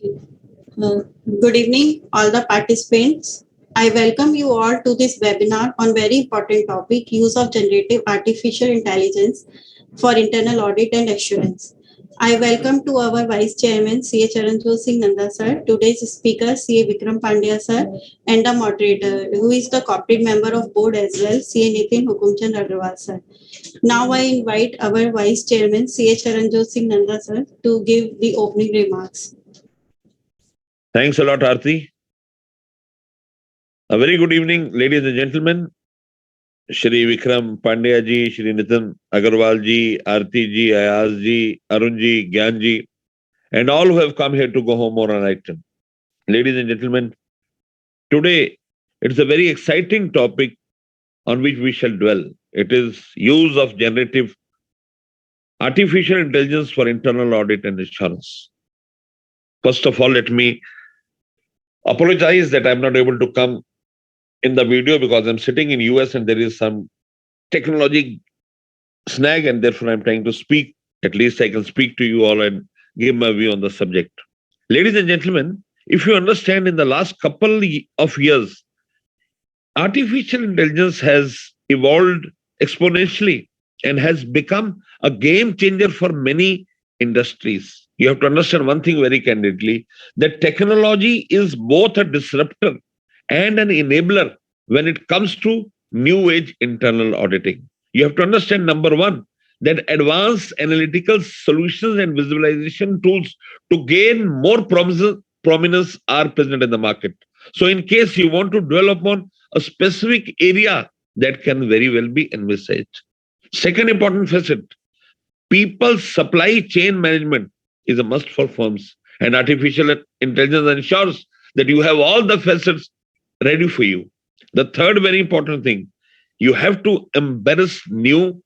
Uh, Good evening, all the participants. I welcome you all to this webinar on very important topic, use of generative artificial intelligence for internal audit and assurance. I welcome to our Vice Chairman, CA Charanjot Singh Nanda sir, today's speaker, CA Vikram Pandya sir, and the moderator, who is the corporate member of board as well, CA Nitin Hukumchand Agarwal sir. Now I invite our Vice Chairman, CA Charanjot Singh Nanda sir, to give the opening remarks. Thanks a lot, Aarti. A very good evening, ladies and gentlemen. Shri Vikram Pandya ji, Shri Nitin Agarwal ji, Aarti ji, Ayaz ji, Arun ji, Gyan ji, and all who have come here to go home on an item. Ladies and gentlemen, today it's a very exciting topic on which we shall dwell. It is use of generative artificial intelligence for internal audit and assurance. First of all, let me apologize that I'm not able to come in the video because I'm sitting in US and there is some technology snag, and therefore I'm trying to speak. At least I can speak to you all and give my view on the subject. Ladies and gentlemen, if you understand, in the last couple of years, artificial intelligence has evolved exponentially and has become a game changer for many industries. You have to understand one thing very candidly, that technology is both a disruptor and an enabler when it comes to new age internal auditing. You have to understand, number one, that advanced analytical solutions and visualization tools to gain more prominence are present in the market. So in case you want to dwell upon a specific area, that can very well be envisaged. Second important facet, people's supply chain management is a must for firms, and artificial intelligence ensures that you have all the facets ready for you. The third very important thing, you have to embrace new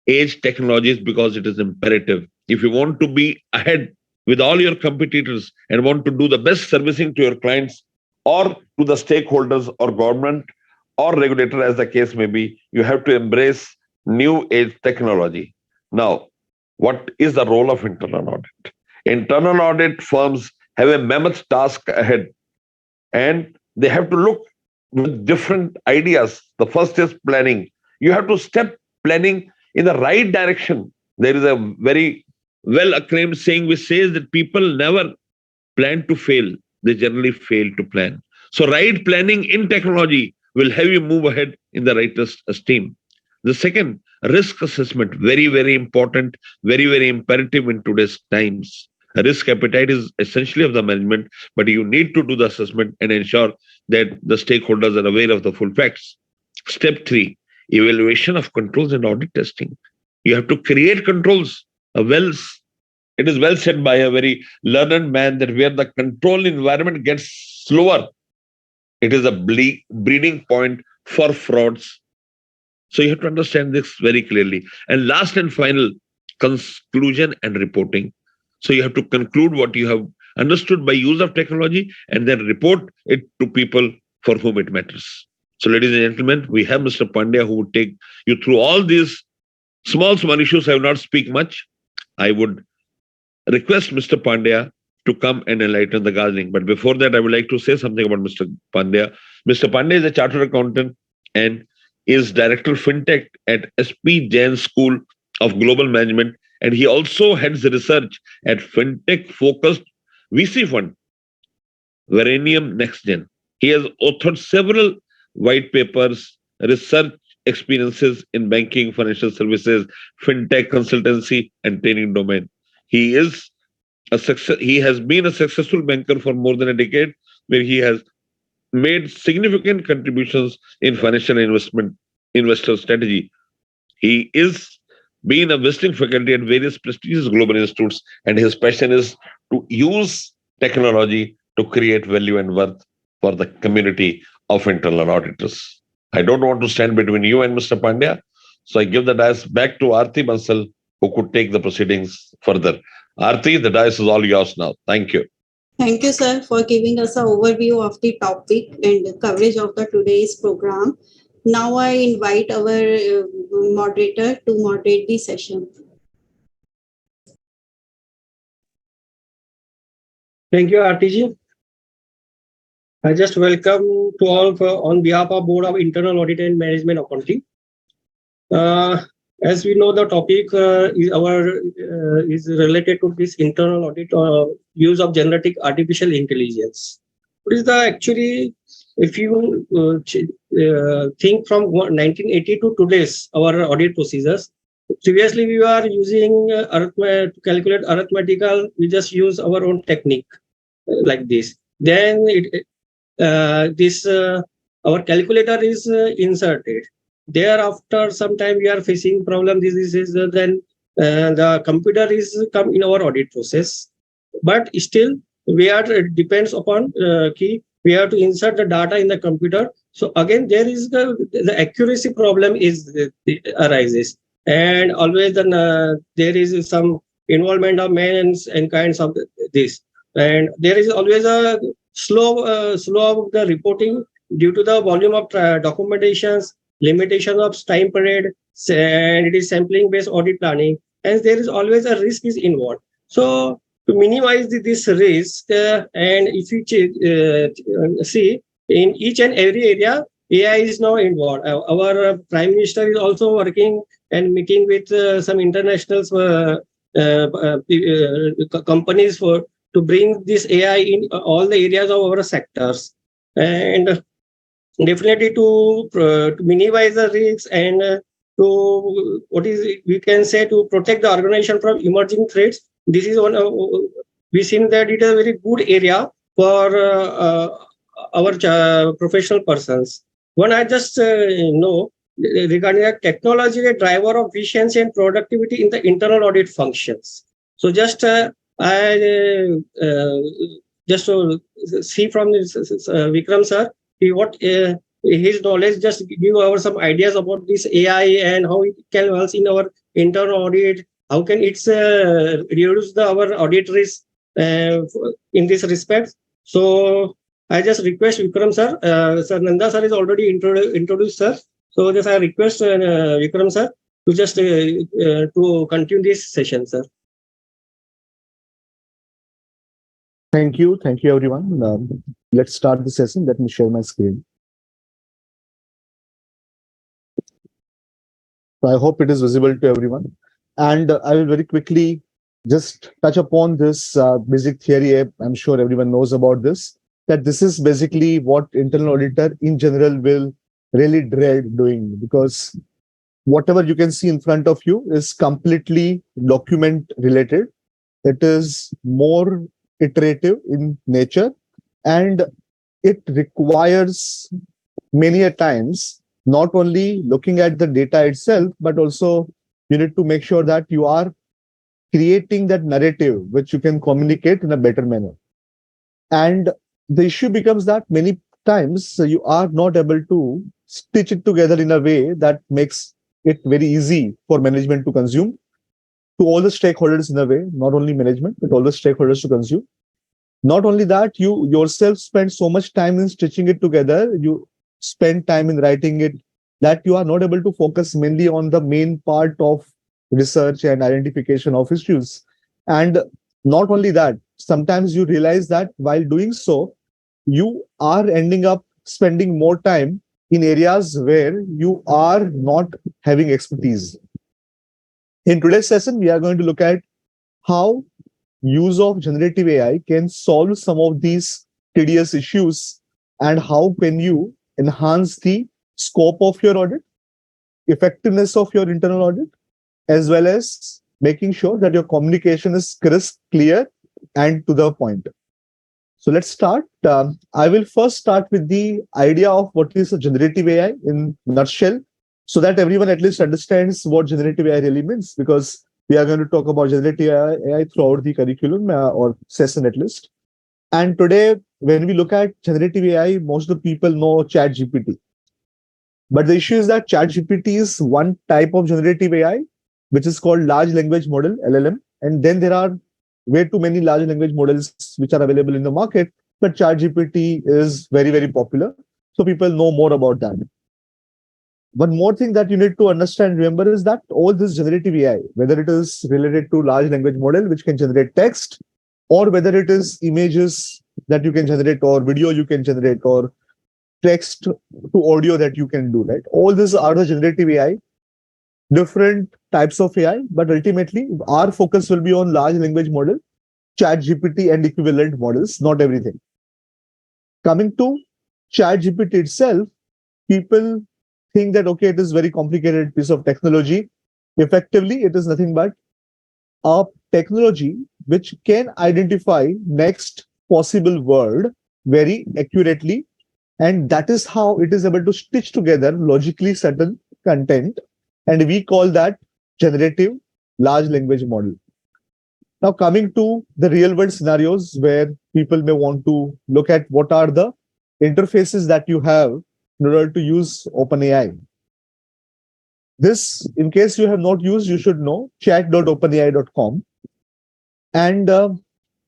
age technologies because it is imperative. If you want to be ahead with all your competitors and want to do the best servicing to your clients or to the stakeholders or government or regulator, as the case may be, you have to embrace new age technology. Now, what is the role of internal audit? Internal audit firms have a mammoth task ahead, and they have to look with different ideas. The first is planning. You have to step planning in the right direction. There is a very well acclaimed saying which says that people never plan to fail, they generally fail to plan. So, right planning in technology will have you move ahead in the rightest esteem. The second, risk assessment, very, very important, very, very imperative in today's times. A risk appetite is essentially of the management, but you need to do the assessment and ensure that the stakeholders are aware of the full facts. Step three, evaluation of controls and audit testing. You have to create controls. It is well said by a very learned man that where the control environment gets slower, it is a breeding point for frauds. So you have to understand this very clearly. And last and final, conclusion and reporting. So you have to conclude what you have understood by use of technology and then report it to people for whom it matters. So, ladies and gentlemen, we have Mr. Pandya who would take you through all these small issues. I will not speak much. I would request Mr. Pandya to come and enlighten the gathering. But before that, I would like to say something about Mr. Pandya. Mr. Pandya is a chartered accountant and is Director of FinTech at SP Jain School of Global Management. And he also heads research at FinTech-focused VC fund, Verenium NextGen. He has authored several white papers, research experiences in banking, financial services, FinTech consultancy, and training domain. He is he has been a successful banker for more than a decade, where he has made significant contributions in financial investor strategy. He is been a visiting faculty at various prestigious global institutes, and his passion is to use technology to create value and worth for the community of internal auditors. I don't want to stand between you and Mr. Pandya, so I give the dais back to Aarti Bansal, who could take the proceedings further. Aarti, the dais is all yours now. Thank you. Thank you, sir, for giving us an overview of the topic and coverage of the today's program. Now I invite our moderator to moderate the session. Thank you, RTG. I just welcome to all on behalf of Board of Internal Audit and Management Accounting. As we know, the topic is related to this internal audit use of generative artificial intelligence. What is the actually, if you think from 1980 to today's our audit procedures, previously we were using to calculate arithmetical, we just use our own technique like this. Then this our calculator is inserted. Thereafter, sometime we are facing problem. This is then the computer is come in our audit process, but still we are depends upon key. We have to insert the data in the computer. So again, there is the accuracy problem is arises, and always then there is some involvement of men and kinds of this, and there is always a slow of the reporting due to the volume of documentations, limitation of time period, and it is sampling based audit planning, and there is always a risk is involved. So to minimize this risk, and if you see in each and every area, AI is now involved. Our Prime Minister is also working and meeting with some international companies to bring this AI in all the areas of our sectors, and definitely to minimize the risks and to what is it, we can say to protect the organization from emerging threats. This is one. We seen that it is a very good area for our professional persons. One I just know regarding that technology, a driver of efficiency and productivity in the internal audit functions. So just I just see from this, Vikram sir, what his knowledge just give our some ideas about this AI and how it can help in our internal audit. How can it reduce our audit risk in this respect? So I just request Vikram sir, Sir Nanda sir is already introduced sir. So just I request Vikram sir to just to continue this session, sir. Thank you everyone. Let's start the session. Let me share my screen. So I hope it is visible to everyone. And I will very quickly just touch upon this basic theory. I'm sure everyone knows about this, that this is basically what internal auditor in general will really dread doing, because whatever you can see in front of you is completely document related. It is more iterative in nature, and it requires many a times not only looking at the data itself, but also you need to make sure that you are creating that narrative which you can communicate in a better manner. And the issue becomes that many times you are not able to stitch it together in a way that makes it very easy for management to consume, to all the stakeholders in a way, not only management, but all the stakeholders to consume. Not only that, you yourself spend so much time in stitching it together, you spend time in writing it, that you are not able to focus mainly on the main part of research and identification of issues. And not only that, sometimes you realize that while doing so, you are ending up spending more time in areas where you are not having expertise. In today's session, we are going to look at how use of generative AI can solve some of these tedious issues, and how can you enhance the scope of your audit, effectiveness of your internal audit, as well as making sure that your communication is crisp, clear, and to the point. So let's start. I will first start with the idea of what is a generative AI in nutshell, so that everyone at least understands what generative AI really means, because we are going to talk about generative AI throughout the curriculum or session at least. And today, when we look at generative AI, most of the people know ChatGPT. But the issue is that ChatGPT is one type of generative AI, which is called large language model, LLM. And then there are way too many large language models which are available in the market. But ChatGPT is very, very popular. So people know more about that. One more thing that you need to understand, remember, is that all this generative AI, whether it is related to large language model, which can generate text, or whether it is images that you can generate, or video you can generate, or text to audio that you can do, right? All these are the generative AI, different types of AI, but ultimately our focus will be on large language model, chat GPT and equivalent models, not everything. Coming to chat GPT itself, people think that, okay, it is very complicated piece of technology. Effectively, it is nothing but a technology which can identify next possible word very accurately, and that is how it is able to stitch together logically certain content, and we call that generative large language model. Now, coming to the real world scenarios where people may want to look at what are the interfaces that you have in order to use OpenAI. This, in case you have not used, you should know chat.openai.com. And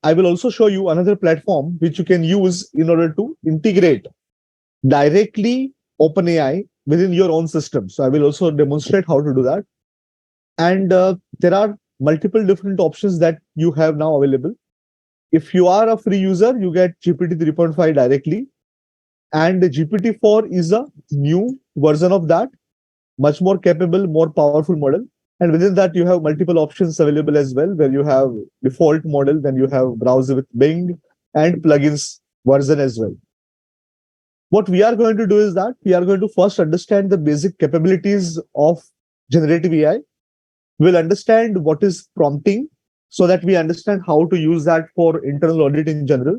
I will also show you another platform which you can use in order to integrate directly OpenAI within your own system. So I will also demonstrate how to do that. And there are multiple different options that you have now available. If you are a free user, you get GPT 3.5 directly. And GPT-4 is a new version of that, much more capable, more powerful model. And within that, you have multiple options available as well, where you have default model, then you have browser with Bing and plugins version as well. What we are going to do is that we are going to first understand the basic capabilities of generative AI. We'll understand what is prompting so that we understand how to use that for internal audit in general.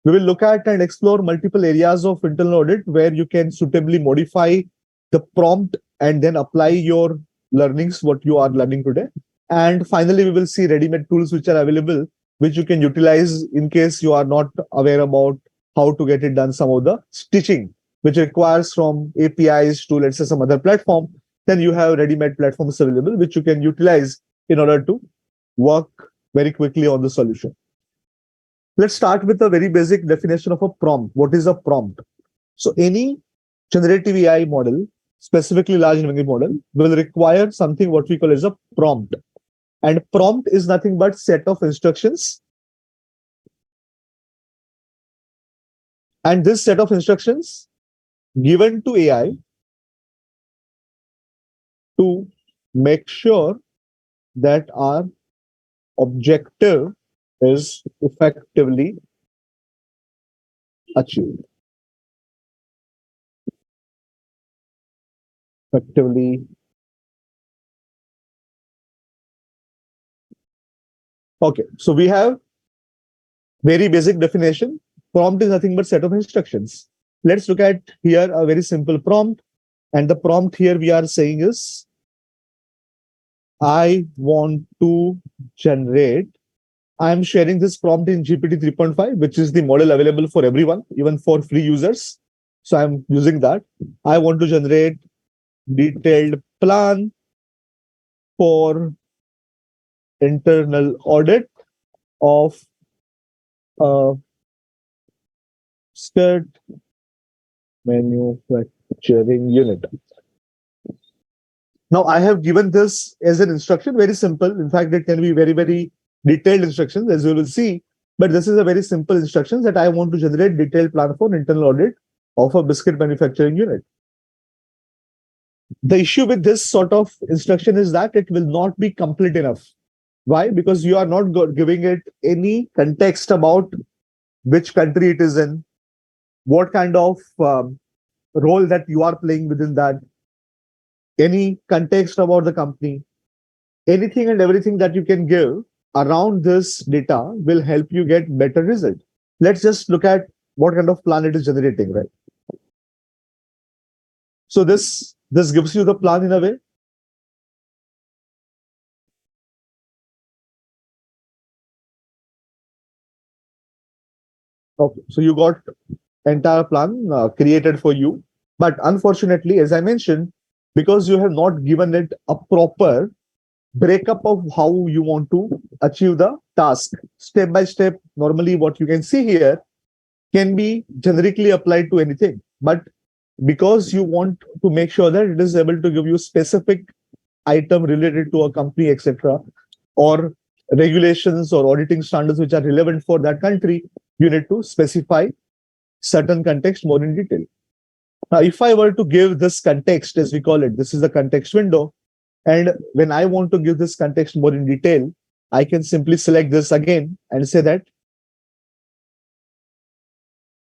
We will look at and explore multiple areas of internal audit where you can suitably modify the prompt and then apply your learnings, what you are learning today. And finally, we will see ready-made tools which are available, which you can utilize in case you are not aware about how to get it done, some of the stitching, which requires from APIs to, let's say, some other platform. Then you have ready-made platforms available, which you can utilize in order to work very quickly on the solution. Let's start with a very basic definition of a prompt. What is a prompt? So any generative AI model, specifically large language model, will require something what we call as a prompt. And prompt is nothing but set of instructions. And this set of instructions given to AI to make sure that our objective is effectively achieved. Okay, so we have very basic definition. Prompt is nothing but set of instructions. Let's look at here a very simple prompt. And the prompt here we are saying is, I want to generate. I'm sharing this prompt in GPT 3.5, which is the model available for everyone, even for free users. So I'm using that. I want to generate detailed plan for internal audit of a stud manufacturing unit. Now I have given this as an instruction, very simple. In fact, it can be very, very detailed instructions, as you will see. But this is a very simple instruction that I want to generate detailed plan for internal audit of a biscuit manufacturing unit. The issue with this sort of instruction is that it will not be complete enough. Why? Because you are not giving it any context about which country it is in, what kind of role that you are playing within that, any context about the company, anything and everything that you can give around this data will help you get better result. Let's just look at what kind of plan it is generating, right? So this gives you the plan in a way. Okay, so you got entire plan created for you. But unfortunately, as I mentioned, because you have not given it a proper breakup of how you want to achieve the task, step by step, normally what you can see here can be generically applied to anything. But because you want to make sure that it is able to give you specific item related to a company, etc., or regulations or auditing standards which are relevant for that country, you need to specify certain context more in detail. Now, if I were to give this context, as we call it, this is the context window. And when I want to give this context more in detail, I can simply select this again and say that,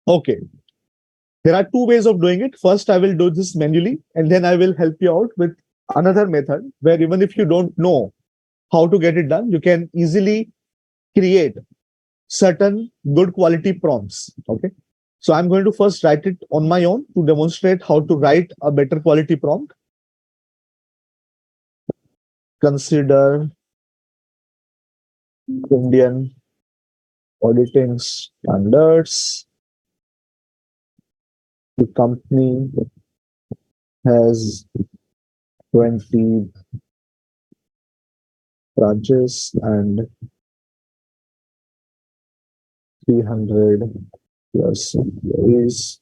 okay, there are two ways of doing it. First, I will do this manually, and then I will help you out with another method where even if you don't know how to get it done, you can easily create certain good quality prompts. Okay. So I'm going to first write it on my own to demonstrate how to write a better quality prompt. Consider Indian auditing standards. The company has 20 branches and 300 plus employees.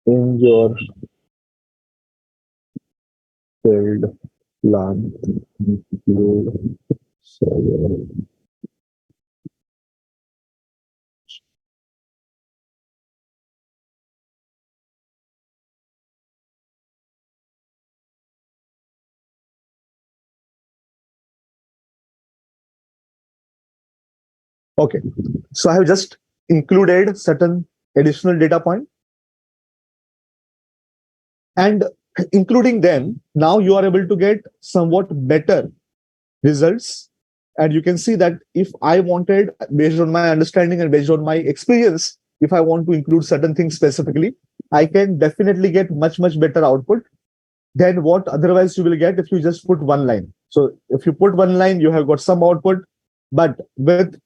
In your field plan include several. Okay, so I have just included certain additional data point, and including them, now you are able to get somewhat better results. And you can see that if I wanted, based on my understanding and based on my experience, if I want to include certain things specifically, I can definitely get much, much better output than what otherwise you will get if you just put one line. So if you put one line, you have got some output, but with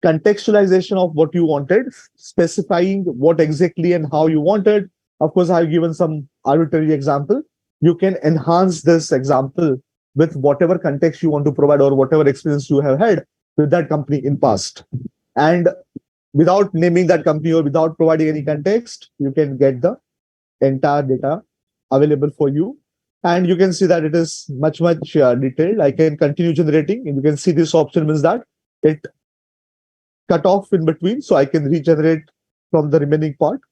contextualization of what you wanted, specifying what exactly and how you wanted. Of course, I've given some arbitrary example. You can enhance this example with whatever context you want to provide or whatever experience you have had with that company in past. And without naming that company or without providing any context, you can get the entire data available for you. And you can see that it is much, much detailed. I can continue generating, and you can see this option means that it cut off in between, so I can regenerate from the remaining part.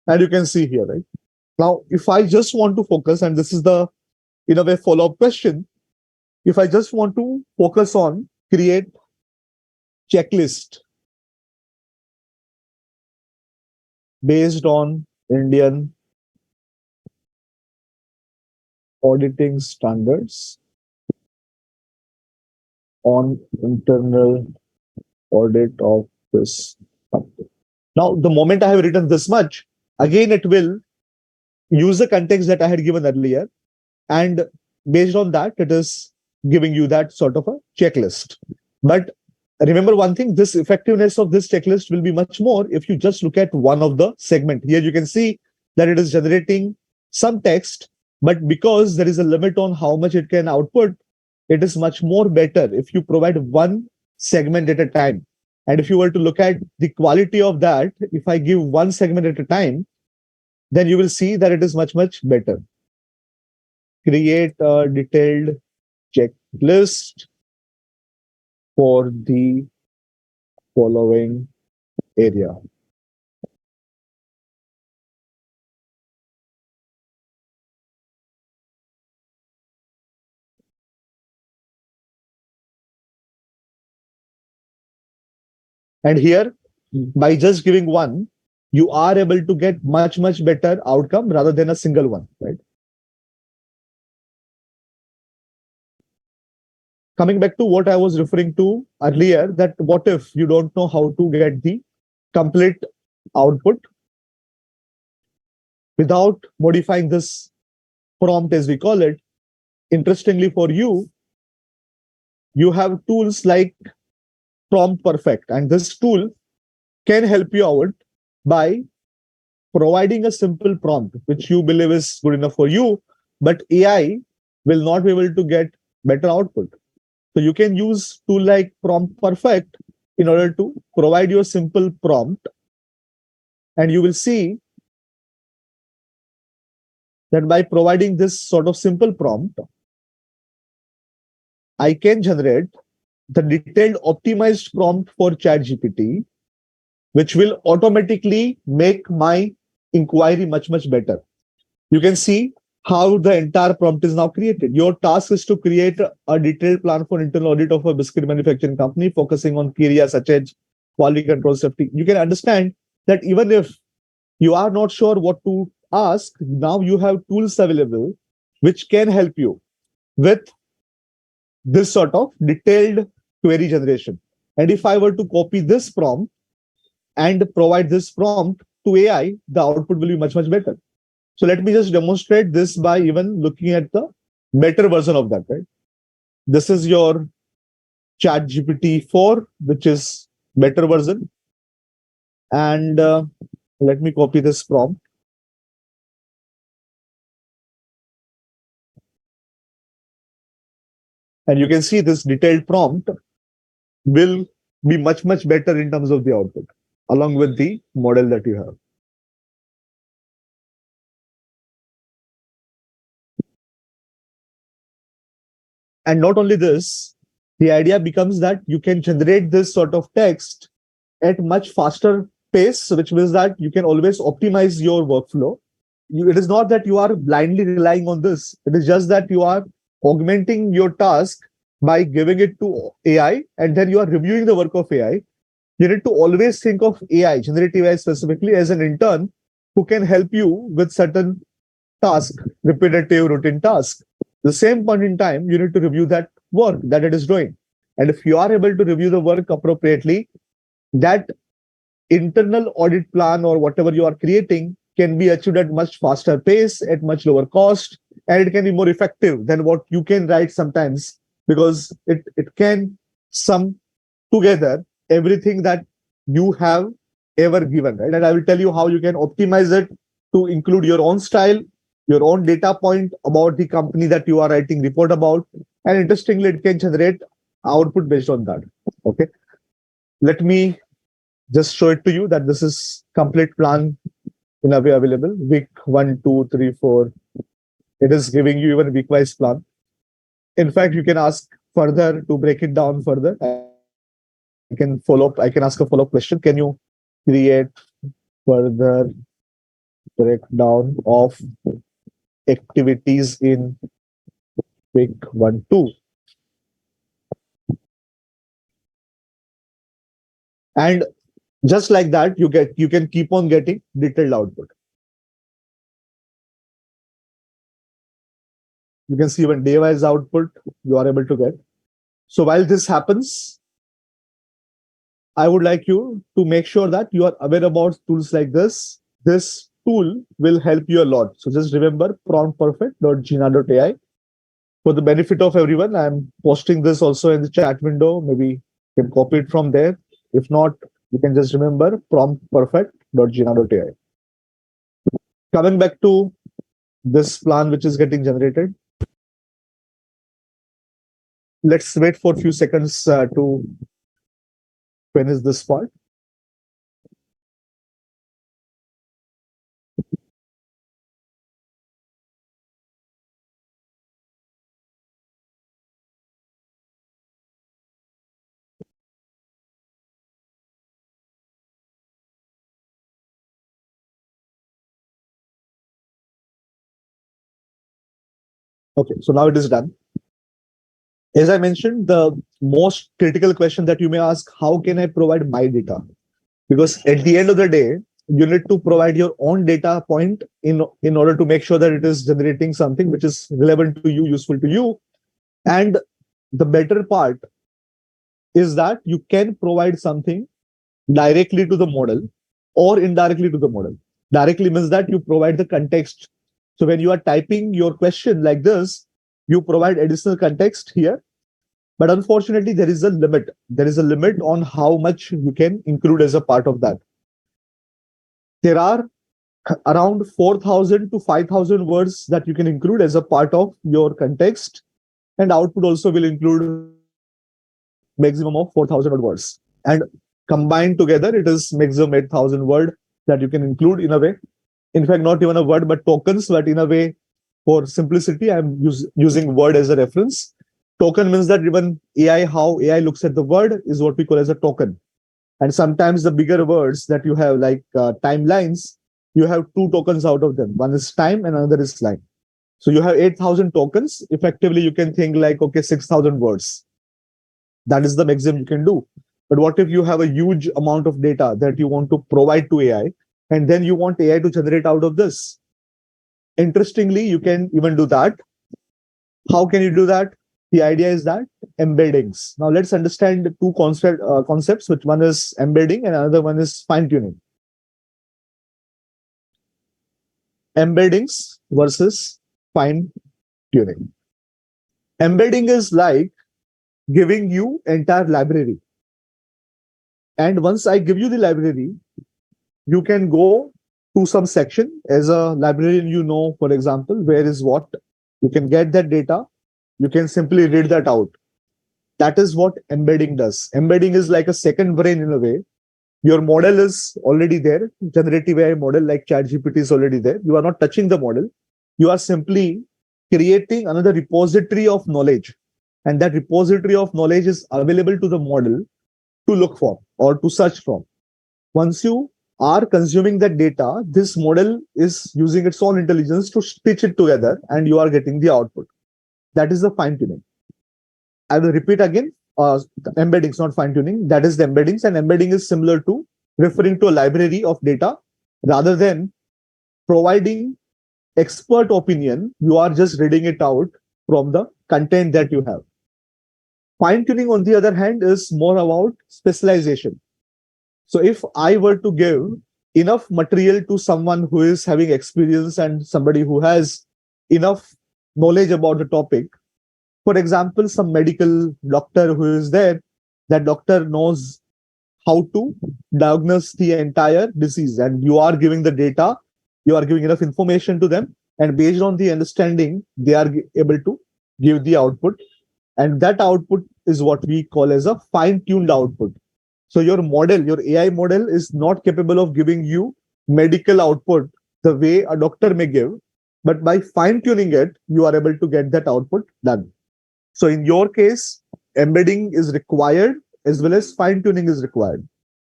And you can see here, right? Now, if I just want to focus, and this is the, in a way, follow-up question, if I just want to focus on create checklist based on Indian auditing standards on internal audit of this company. Now, the moment I have written this much, again, it will use the context that I had given earlier. And based on that, it is giving you that sort of a checklist. But remember one thing, this effectiveness of this checklist will be much more if you just look at one of the segment. Here you can see that it is generating some text, but because there is a limit on how much it can output, it is much more better if you provide one segment at a time. And if you were to look at the quality of that, if I give one segment at a time, then you will see that it is much, much better. Create a detailed checklist for the following area. And here, by just giving one, you are able to get much, much better outcome rather than a single one, right? Coming back to what I was referring to earlier, that what if you don't know how to get the complete output without modifying this prompt, as we call it. Interestingly for you, you have tools like Prompt Perfect, and this tool can help you out by providing a simple prompt which you believe is good enough for you, but AI will not be able to get better output. So you can use tool like Prompt Perfect in order to provide you a simple prompt, and you will see that by providing this sort of simple prompt, I can generate the detailed optimized prompt for ChatGPT, which will automatically make my inquiry much, much better. You can see how the entire prompt is now created. Your task is to create a detailed plan for internal audit of a biscuit manufacturing company, focusing on key areas such as quality control, safety. You can understand that even if you are not sure what to ask, now you have tools available which can help you with this sort of detailed query generation. And if I were to copy this prompt and provide this prompt to AI, the output will be much, much better. So let me just demonstrate this by even looking at the better version of that, right? This is your Chat GPT 4, which is better version. And let me copy this prompt. And you can see this detailed prompt will be much, much better in terms of the output, along with the model that you have. And not only this, the idea becomes that you can generate this sort of text at much faster pace, which means that you can always optimize your workflow. It is not that you are blindly relying on this. It is just that you are augmenting your task by giving it to AI, and then you are reviewing the work of AI. You need to always think of AI, generative AI specifically, as an intern who can help you with certain task, repetitive routine task. The same point in time, you need to review that work that it is doing. And if you are able to review the work appropriately, that internal audit plan or whatever you are creating can be achieved at much faster pace, at much lower cost, and it can be more effective than what you can write sometimes, because it can sum together everything that you have ever given, right? And I will tell you how you can optimize it to include your own style, your own data point about the company that you are writing report about. And interestingly, it can generate output based on that. Okay. Let me just show it to you that this is complete plan in a way available. Week 1, 2, 3, 4. It is giving you even week-wise plan. In fact, you can ask further to break it down further. I can follow up. I can ask a follow-up question. Can you create further breakdown of activities in week 1, 2? And just like that, you can keep on getting detailed output. You can see even day-wise output you are able to get. So while this happens, I would like you to make sure that you are aware about tools like this. This tool will help you a lot. So just remember promptperfect.gina.ai. For the benefit of everyone, I'm posting this also in the chat window. Maybe you can copy it from there. If not, you can just remember promptperfect.gina.ai. Coming back to this plan which is getting generated. Let's wait for a few seconds to finish this part. Okay, so now it is done. As I mentioned, the most critical question that you may ask, how can I provide my data? Because at the end of the day, you need to provide your own data point in order to make sure that it is generating something which is relevant to you, useful to you. And the better part is that you can provide something directly to the model or indirectly to the model. Directly means that you provide the context. So when you are typing your question like this, you provide additional context here. But unfortunately, there is a limit. There is a limit on how much you can include as a part of that. There are around 4,000 to 5,000 words that you can include as a part of your context. And output also will include maximum of 4,000 words. And combined together, it is maximum 8,000 word that you can include in a way. In fact, not even a word, but tokens, but in a way, For simplicity, I'm using word as a reference. Token means that even AI, how AI looks at the word is what we call as a token. And sometimes the bigger words that you have, like timelines, you have two tokens out of them. One is time and another is line. So you have 8,000 tokens. Effectively, you can think like, okay, 6,000 words. That is the maximum you can do. But what if you have a huge amount of data that you want to provide to AI, and then you want AI to generate out of this? Interestingly, you can even do that. How can you do that? The idea is that embeddings. Now let's understand the two concepts, which one is embedding and another one is fine tuning. Embeddings versus fine tuning. Embedding is like giving you entire library. And once I give you the library, you can go to some section. As a librarian, you know, for example, where is what. You can get that data. You can simply read that out. That is what embedding does. Embedding is like a second brain in a way. Your model is already there. Generative AI model like ChatGPT is already there. You are not touching the model. You are simply creating another repository of knowledge. And that repository of knowledge is available to the model to look for or to search from. Once you are consuming that data, this model is using its own intelligence to stitch it together and you are getting the output. That is the fine tuning. I will repeat again, embeddings, not fine tuning. That is the embeddings, and embedding is similar to referring to a library of data rather than providing expert opinion. You are just reading it out from the content that you have. Fine tuning, on the other hand, is more about specialization. So if I were to give enough material to someone who is having experience and somebody who has enough knowledge about the topic, for example, some medical doctor who is there, that doctor knows how to diagnose the entire disease, and you are giving the data, you are giving enough information to them, and based on the understanding, they are able to give the output. And that output is what we call as a fine-tuned output. So your model, your AI model is not capable of giving you medical output the way a doctor may give, but by fine-tuning it, you are able to get that output done. So in your case, embedding is required as well as fine tuning is required.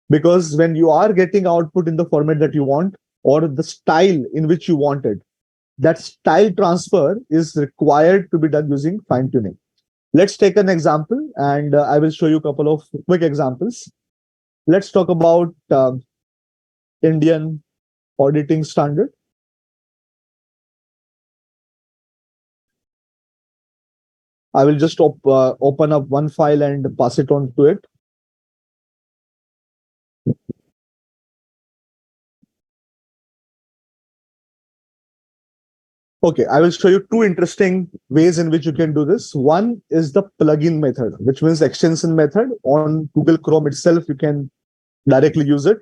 Because when you are getting output in the format that you want or the style in which you want it, that style transfer is required to be done using fine tuning. Let's take an example and I will show you a couple of quick examples. Let's talk about Indian auditing standard. I will just open up one file and pass it on to it. Okay, I will show you two interesting ways in which you can do this. One is the plugin method, which means extension method. On Google Chrome itself, you can directly use it.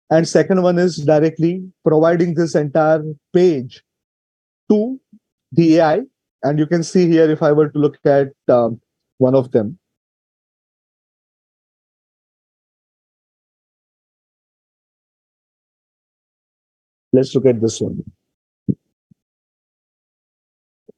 And second one is directly providing this entire page to the AI. And you can see here, if I were to look at one of them. Let's look at this one.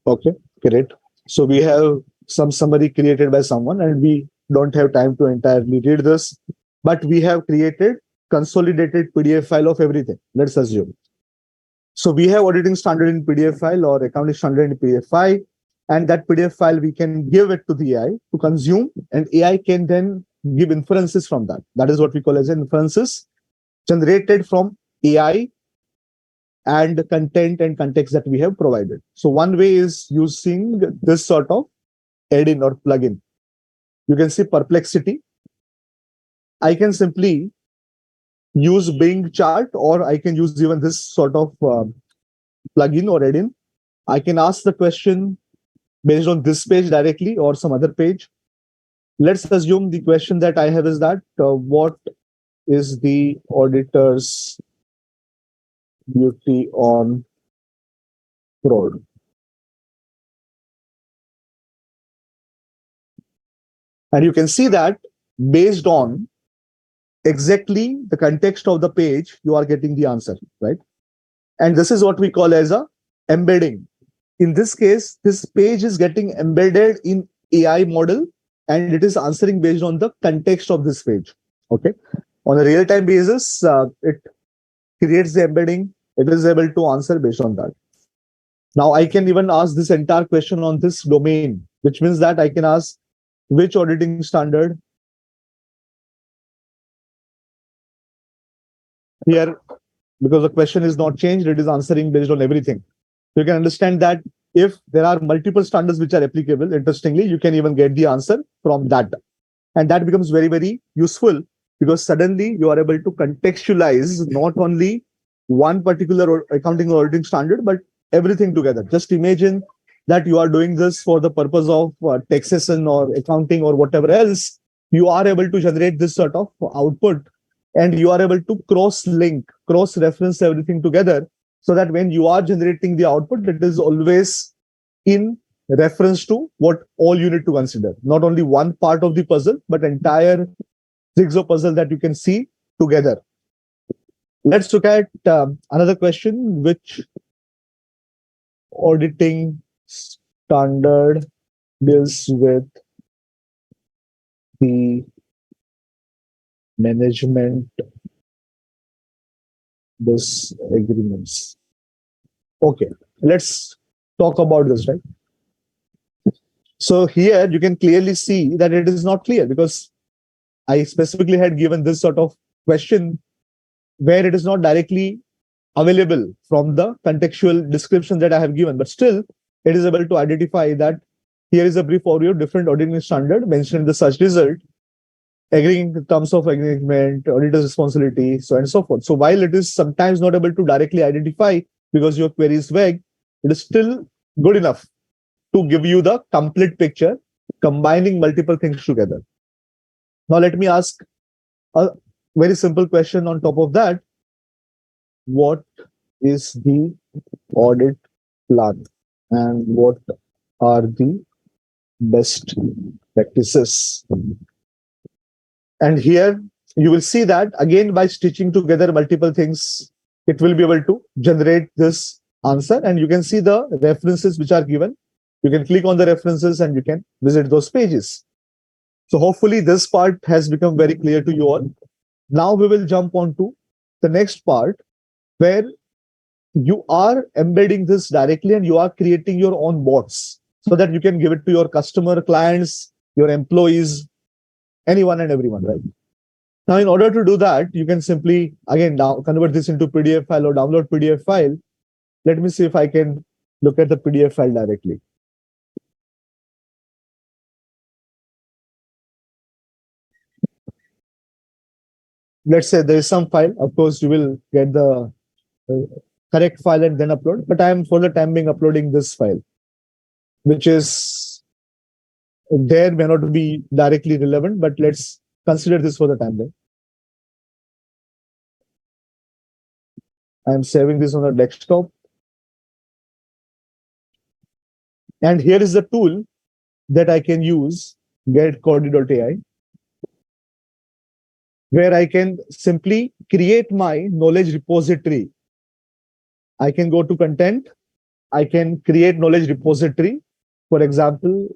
Okay, great. So we have some summary created by someone and we don't have time to entirely read this, but we have created consolidated PDF file of everything. Let's assume. So we have auditing standard in PDF file or accounting standard in PDF file, and that PDF file we can give it to the AI to consume, and AI can then give inferences from that. That is what we call as inferences generated from AI and the content and context that we have provided. So one way is using this sort of add-in or plugin. You can see Perplexity. I can simply use Bing chart, or I can use even this sort of plugin or add-in. I can ask the question based on this page directly or some other page. Let's assume the question that I have is that what is the auditor's duty on fraud? And you can see that based on exactly the context of the page, you are getting the answer, right? And this is what we call as a embedding. in this case, this page is getting embedded in AI model and it is answering based on the context of this page. Okay. On a real-time basis, it creates the embedding. It is able to answer based on that. Now I can even ask this entire question on this domain, which means that I can ask which auditing standard here, because the question is not changed, it is answering based on everything. You can understand that if there are multiple standards which are applicable, interestingly, you can even get the answer from that. And that becomes very, very useful because suddenly you are able to contextualize not only one particular accounting or auditing standard, but everything together. Just imagine that you are doing this for the purpose of taxation or accounting or whatever else. You are able to generate this sort of output and you are able to cross-link, cross-reference everything together so that when you are generating the output, it is always in reference to what all you need to consider. Not only one part of the puzzle, but entire jigsaw puzzle that you can see together. Let's look at another question, which auditing standard deals with the management disagreements. Okay, let's talk about this, right? So here you can clearly see that it is not clear because I specifically had given this sort of question where it is not directly available from the contextual description that I have given, but still it is able to identify that here is a brief overview of different auditing standard mentioned in the search result, agreeing in terms of agreement, auditor's responsibility, so on and so forth. So while it is sometimes not able to directly identify because your query is vague, it is still good enough to give you the complete picture, combining multiple things together. Now let me ask a very simple question on top of that. What is the audit plan and what are the best practices? And here you will see that again by stitching together multiple things, it will be able to generate this answer. And you can see the references which are given. You can click on the references and you can visit those pages. So hopefully this part has become very clear to you all. Now we will jump on to the next part where you are embedding this directly and you are creating your own bots so that you can give it to your customer, clients, your employees, anyone and everyone, right? Now, in order to do that, you can simply, again, now convert this into PDF file or download PDF file. Let me see if I can look at the PDF file directly. Let's say there is some file. Of course, you will get the correct file and then upload. But I am for the time being uploading this file, which is there may not be directly relevant, but let's consider this for the time being. I'm saving this on the desktop. And here is the tool that I can use, getcoded.ai, where I can simply create my knowledge repository. I can go to content. I can create knowledge repository. For example,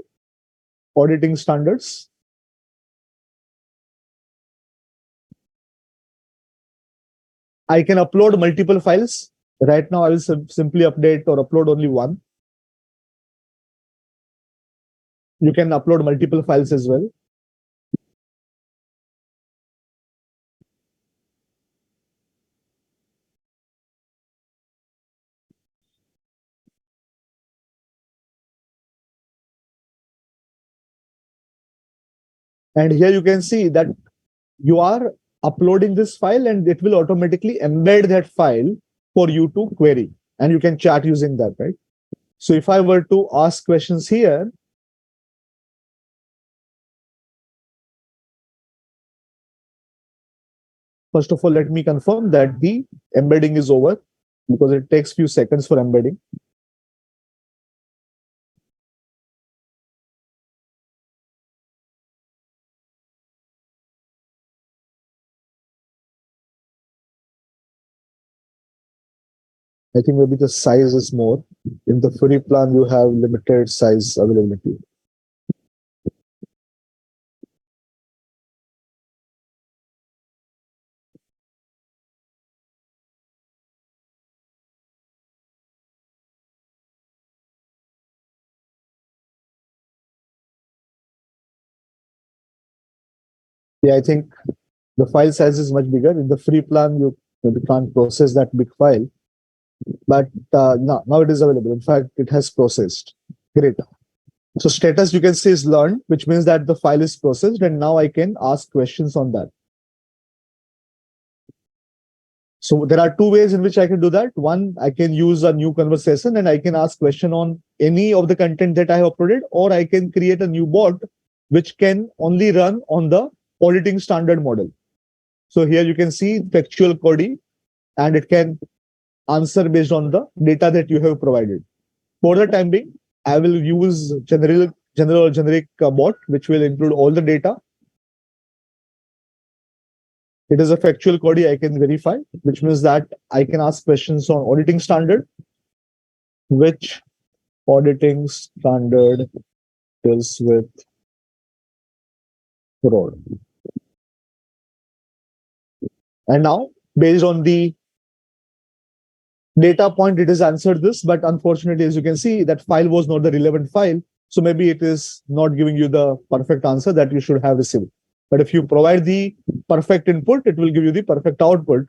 auditing standards. I can upload multiple files. Right now, I will simply update or upload only one. You can upload multiple files as well. And here you can see that you are uploading this file and it will automatically embed that file for you to query. And you can chat using that, right? So if I were to ask questions here, first of all, let me confirm that the embedding is over because it takes few seconds for embedding. I think maybe the size is more. In the free plan, you have limited size availability. Yeah, I think the file size is much bigger. In the free plan, you maybe can't process that big file, but now it is available. In fact, it has processed. Great. So status you can see is learned, which means that the file is processed, and now I can ask questions on that. So there are two ways in which I can do that. One, I can use a new conversation and I can ask question on any of the content that I have uploaded, or I can create a new bot which can only run on the auditing standard model. So here you can see factual query and it can answer based on the data that you have provided. For the time being, I will use general or generic bot, which will include all the data. It is a factual query I can verify, which means that I can ask questions on auditing standard, which auditing standard deals with fraud. And now, based on the data point, it has answered this, but unfortunately, as you can see, that file was not the relevant file. So maybe it is not giving you the perfect answer that you should have received. But if you provide the perfect input, it will give you the perfect output.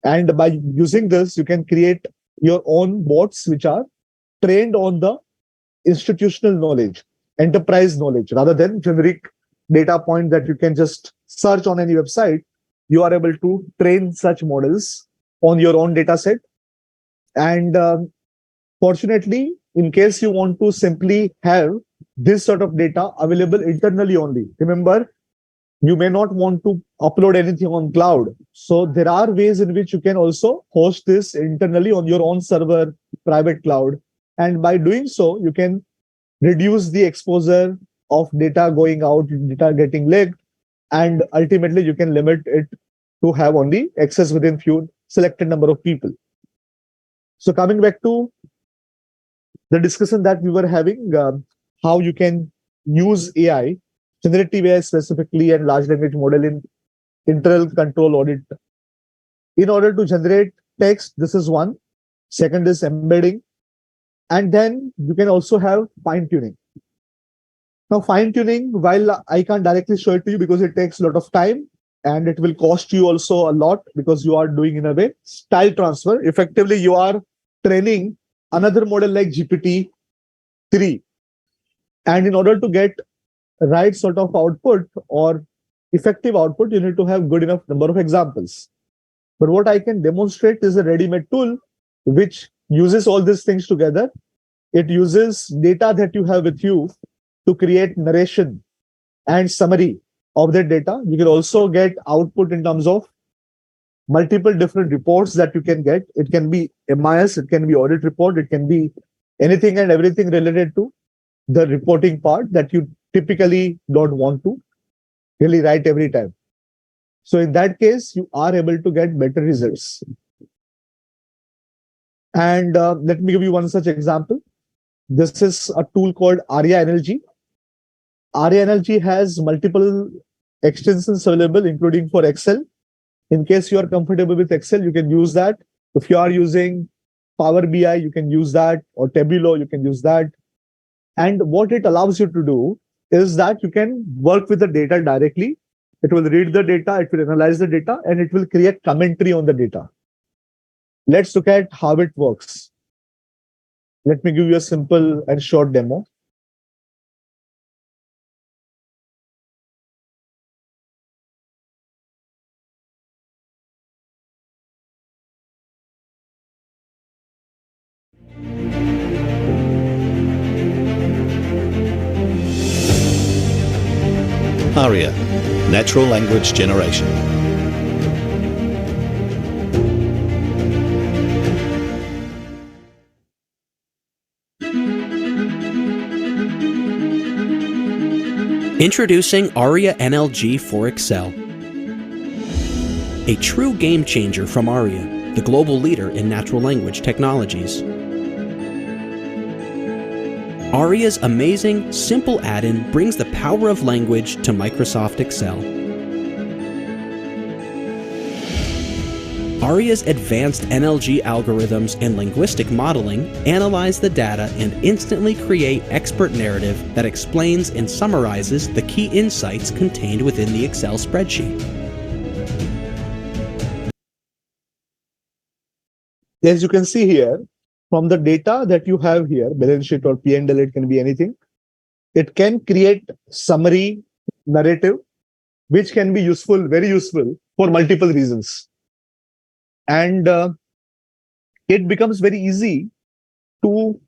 And by using this, you can create your own bots, which are trained on the institutional knowledge, enterprise knowledge, rather than generic data point that you can just search on any website. You are able to train such models on your own data set. And fortunately, in case you want to simply have this sort of data available internally only, remember, you may not want to upload anything on cloud. So there are ways in which you can also host this internally on your own server, private cloud. And by doing so, you can reduce the exposure of data going out, data getting leaked, and ultimately you can limit it to have only access within few selected number of people. So coming back to the discussion that we were having, how you can use AI, generative AI specifically, and large language model in internal control audit. In order to generate text, this is one. Second is embedding. And then you can also have fine tuning. Now, fine tuning, while I can't directly show it to you because it takes a lot of time and it will cost you also a lot because you are doing in a way style transfer. Effectively, you are training another model like GPT-3. And in order to get right sort of output or effective output, you need to have good enough number of examples. But what I can demonstrate is a ready-made tool which uses all these things together. It uses data that you have with you to create narration and summary of that data. You can also get output in terms of multiple different reports that you can get. It can be MIS, it can be audit report, it can be anything and everything related to the reporting part that you typically don't want to really write every time. So in that case, you are able to get better results. And let me give you one such example. This is a tool called Arya NLG. Arya NLG has multiple extensions available, including for Excel. In case you are comfortable with Excel, you can use that. If you are using Power BI, you can use that, or Tableau, you can use that. And what it allows you to do is that you can work with the data directly. It will read the data, it will analyze the data, and it will create commentary on the data. Let's look at how it works. Let me give you a simple and short demo. ARIA, Natural Language Generation. Introducing ARIA NLG for Excel. A true game changer from ARIA, the global leader in natural language technologies. Aria's amazing, simple add-in brings the power of language to Microsoft Excel. Aria's advanced NLG algorithms and linguistic modeling analyze the data and instantly create expert narrative that explains and summarizes the key insights contained within the Excel spreadsheet. As you can see here, from the data that you have here, balance sheet or P&L, it can be anything. It can create summary narrative, which can be useful, very useful for multiple reasons. And it becomes very easy to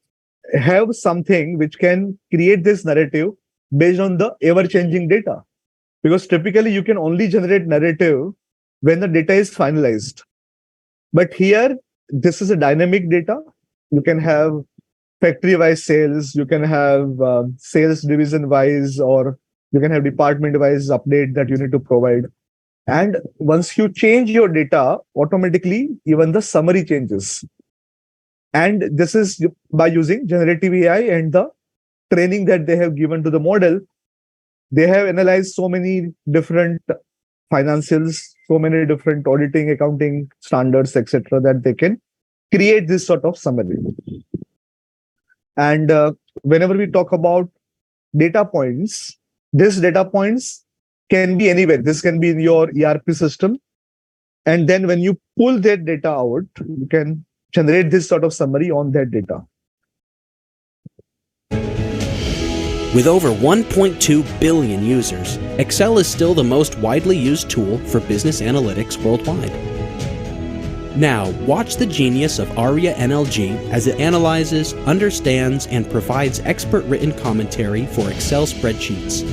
have something which can create this narrative based on the ever-changing data. Because typically you can only generate narrative when the data is finalized. But here, this is a dynamic data. You can have factory-wise sales, you can have sales division-wise, or you can have department-wise update that you need to provide. And once you change your data, automatically, even the summary changes. And this is by using generative AI and the training that they have given to the model. They have analyzed so many different financials, so many different auditing, accounting standards, etc., that they can create this sort of summary. And whenever we talk about data points, these data points can be anywhere. This can be in your ERP system. And then when you pull that data out, you can generate this sort of summary on that data. With over 1.2 billion users, Excel is still the most widely used tool for business analytics worldwide. Now, watch the genius of Aria NLG as it analyzes, understands, and provides expert written commentary for Excel spreadsheets.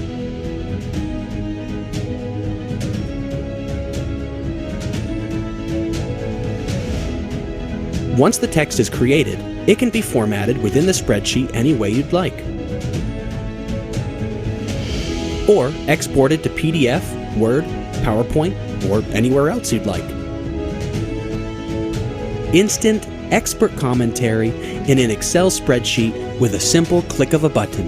Once the text is created, it can be formatted within the spreadsheet any way you'd like, or exported to PDF, Word, PowerPoint, or anywhere else you'd like. Instant, expert commentary in an Excel spreadsheet with a simple click of a button.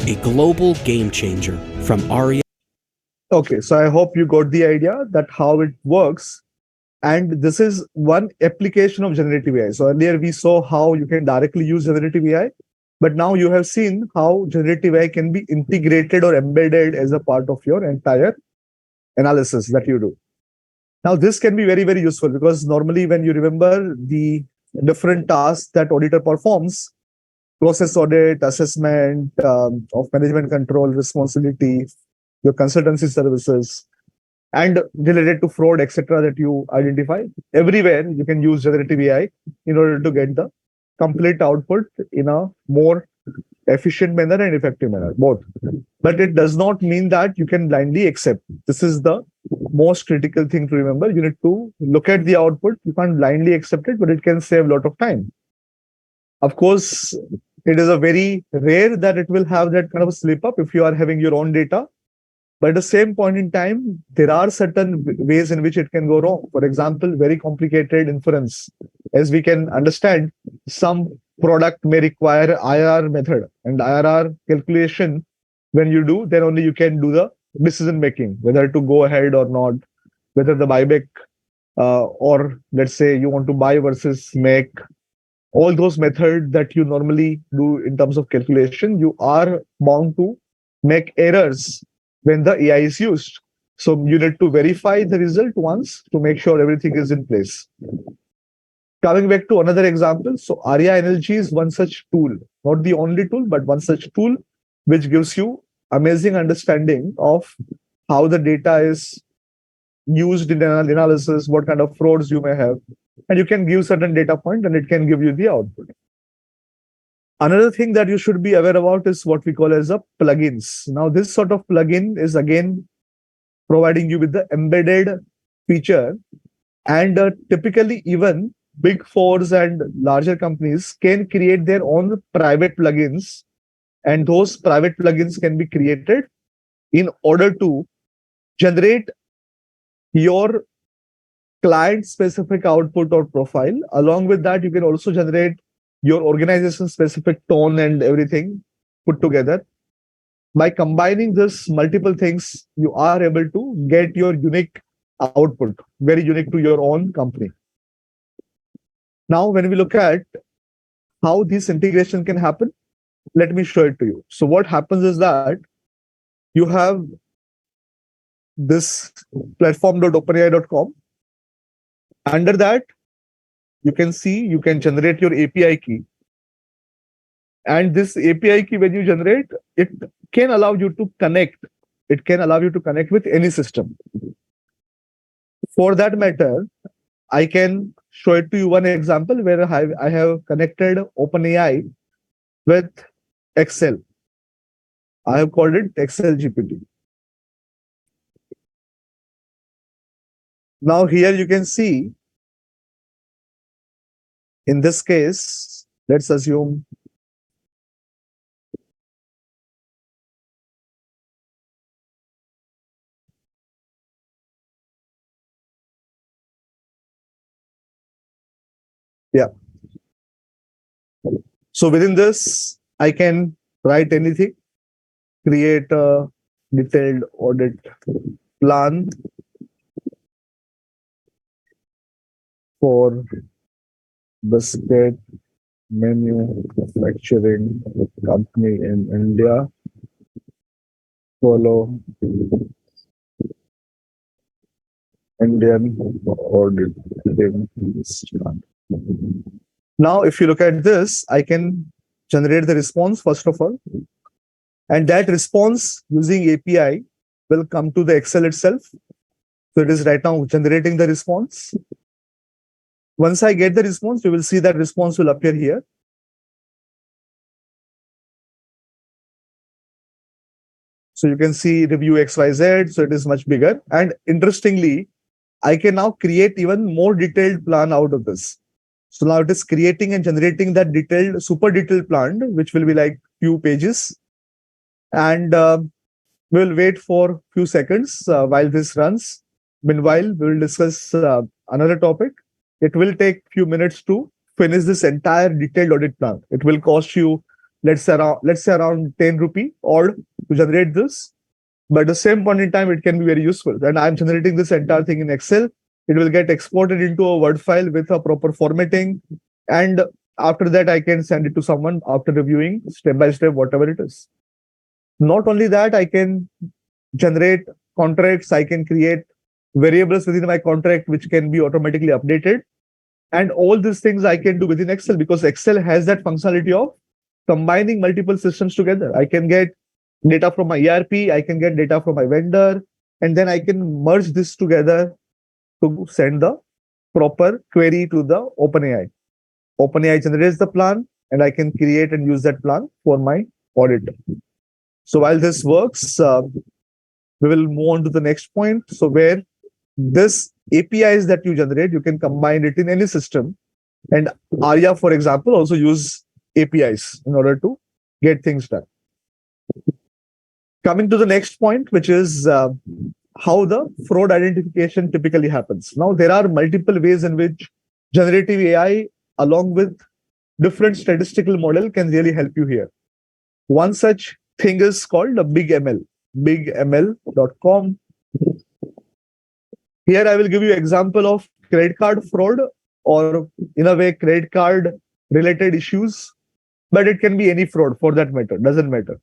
A global game changer from Aria. Okay, so I hope you got the idea that how it works. And this is one application of generative AI. So earlier we saw how you can directly use generative AI, but now you have seen how generative AI can be integrated or embedded as a part of your entire analysis that you do. Now, this can be very, very useful because normally when you remember the different tasks that auditor performs, process audit, assessment of management control, responsibility, your consultancy services, and related to fraud, etc., that you identify, everywhere you can use generative AI in order to get the complete output in a more efficient manner and effective manner, both. But it does not mean that you can blindly accept. This is the most critical thing to remember. You need to look at the output. You can't blindly accept it, but it can save a lot of time. Of course, it is a very rare that it will have that kind of a slip up if you are having your own data. But at the same point in time, there are certain ways in which it can go wrong. For example, very complicated inference. As we can understand, some product may require IRR method, and IRR calculation, when you do, then only you can do the decision making, whether to go ahead or not, whether the buyback or let's say you want to buy versus make. All those methods that you normally do in terms of calculation, you are bound to make errors when the AI is used. So you need to verify the result once to make sure everything is in place. Coming back to another example, so Aria NLG is one such tool, not the only tool, but one such tool which gives you amazing understanding of how the data is used in analysis, what kind of frauds you may have, and you can give certain data point and it can give you the output. Another thing that you should be aware about is what we call as a plugins. Now, this sort of plugin is again providing you with the embedded feature, and typically even big fours and larger companies can create their own private plugins, and those private plugins can be created in order to generate your client-specific output or profile. Along with that, you can also generate your organization-specific tone and everything put together. By combining this multiple things, you are able to get your unique output, very unique to your own company. Now, when we look at how this integration can happen, let me show it to you. So what happens is that you have this platform.openai.com. Under that, you can see you can generate your API key. And this API key, when you generate, it can allow you to connect. It can allow you to connect with any system. For that matter, I can show it to you one example where I have connected OpenAI with Excel. I have called it Excel GPT. Now here you can see, in this case, let's assume yeah. So within this, I can write anything, create a detailed audit plan for biscuit manufacturing company in India. Follow Indian auditing standard. Now, if you look at this, I can generate the response first of all. And that response using API will come to the Excel itself. So it is right now generating the response. Once I get the response, you will see that response will appear here. So you can see review XYZ. So it is much bigger. And interestingly, I can now create even more detailed plan out of this. So now it is creating and generating that detailed, super detailed plan, which will be like few pages. And we'll wait for few seconds while this runs. Meanwhile, we will discuss another topic. It will take few minutes to finish this entire detailed audit plan. It will cost you, let's say around 10 rupee or to generate this. But at the same point in time, it can be very useful. And I'm generating this entire thing in Excel. It will get exported into a Word file with a proper formatting. And after that, I can send it to someone after reviewing step by step, whatever it is. Not only that, I can generate contracts. I can create variables within my contract, which can be automatically updated. And all these things I can do within Excel because Excel has that functionality of combining multiple systems together. I can get data from my ERP, I can get data from my vendor, and then I can merge this together to send the proper query to the OpenAI. OpenAI generates the plan, and I can create and use that plan for my audit. So while this works, we will move on to the next point. So where this APIs that you generate, you can combine it in any system. And Arya, for example, also use APIs in order to get things done. Coming to the next point, which is how the fraud identification typically happens. Now, there are multiple ways in which generative AI, along with different statistical model, can really help you here. One such thing is called a BigML, bigml.com. Here, I will give you example of credit card fraud or in a way, credit card related issues, but it can be any fraud for that matter, doesn't matter.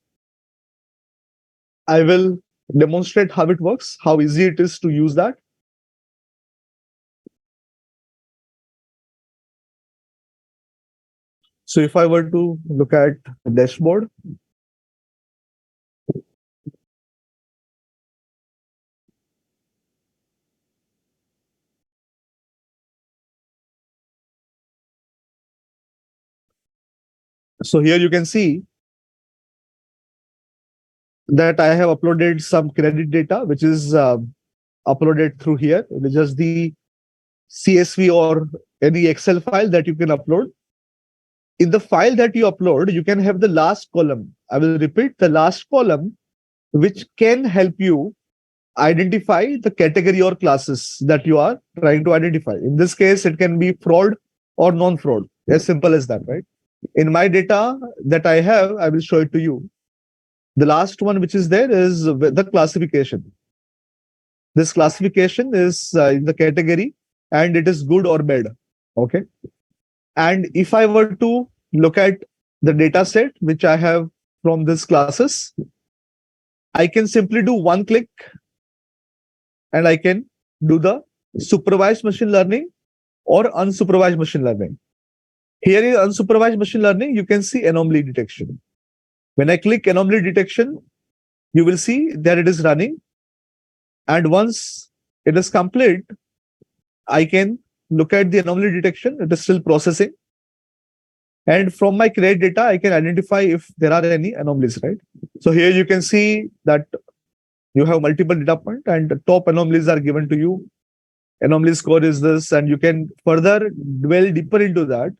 I will demonstrate how it works, how easy it is to use that. So if I were to look at the dashboard, so here you can see that I have uploaded some credit data, which is uploaded through here. It is just the CSV or any Excel file that you can upload. In the file that you upload, you can have the last column. I will repeat, the last column, which can help you identify the category or classes that you are trying to identify. In this case, it can be fraud or non-fraud. As simple as that, right? In my data that I have, I will show it to you. The last one which is there is the classification. This classification is in the category and it is good or bad. Okay. And if I were to look at the data set which I have from these classes, I can simply do one click and I can do the supervised machine learning or unsupervised machine learning. Here in unsupervised machine learning, you can see anomaly detection. When I click anomaly detection, you will see that it is running. And once it is complete, I can look at the anomaly detection. It is still processing. And from my create data, I can identify if there are any anomalies, right? So here you can see that you have multiple data points and the top anomalies are given to you. Anomaly score is this, and you can further dwell deeper into that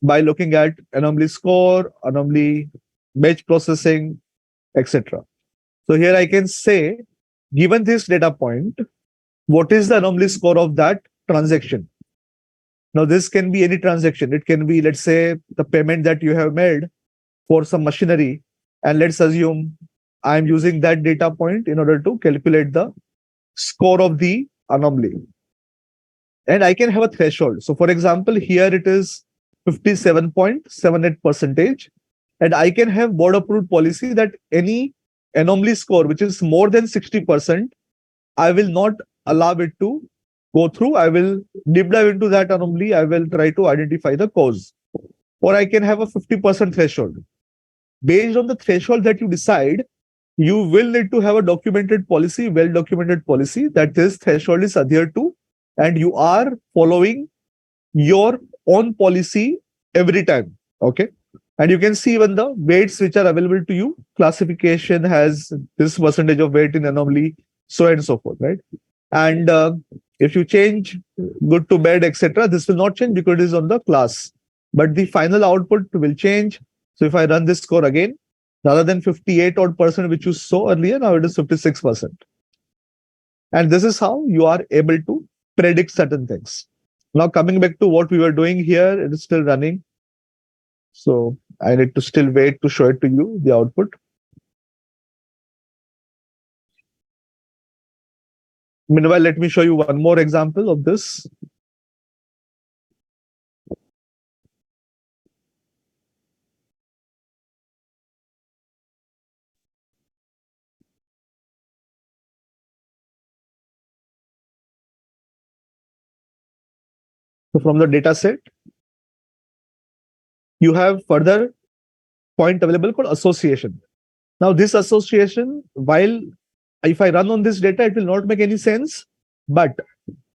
by looking at anomaly score, anomaly batch processing, etc. So here I can say, given this data point, what is the anomaly score of that transaction? Now, this can be any transaction. It can be, let's say, the payment that you have made for some machinery. And let's assume I'm using that data point in order to calculate the score of the anomaly. And I can have a threshold. So, for example, here it is 57.78%. And I can have board approved policy that any anomaly score which is more than 60%, I will not allow it to go through. I will deep dive into that anomaly. I will try to identify the cause. Or I can have a 50% threshold. Based on the threshold that you decide, you will need to have a documented policy, well-documented policy that this threshold is adhered to, and you are following your own policy every time. Okay. And you can see even the weights which are available to you. Classification has this percentage of weight in anomaly, so on and so forth, right? And if you change good to bad, etc., this will not change because it is on the class. But the final output will change. So if I run this score again, rather than 58 odd percent which you saw earlier, now it is 56%. And this is how you are able to predict certain things. Now coming back to what we were doing here, it is still running. So I need to still wait to show it to you, the output. Meanwhile, let me show you one more example of this. So from the data set, you have further point available called association. Now this association, while if I run on this data, it will not make any sense, but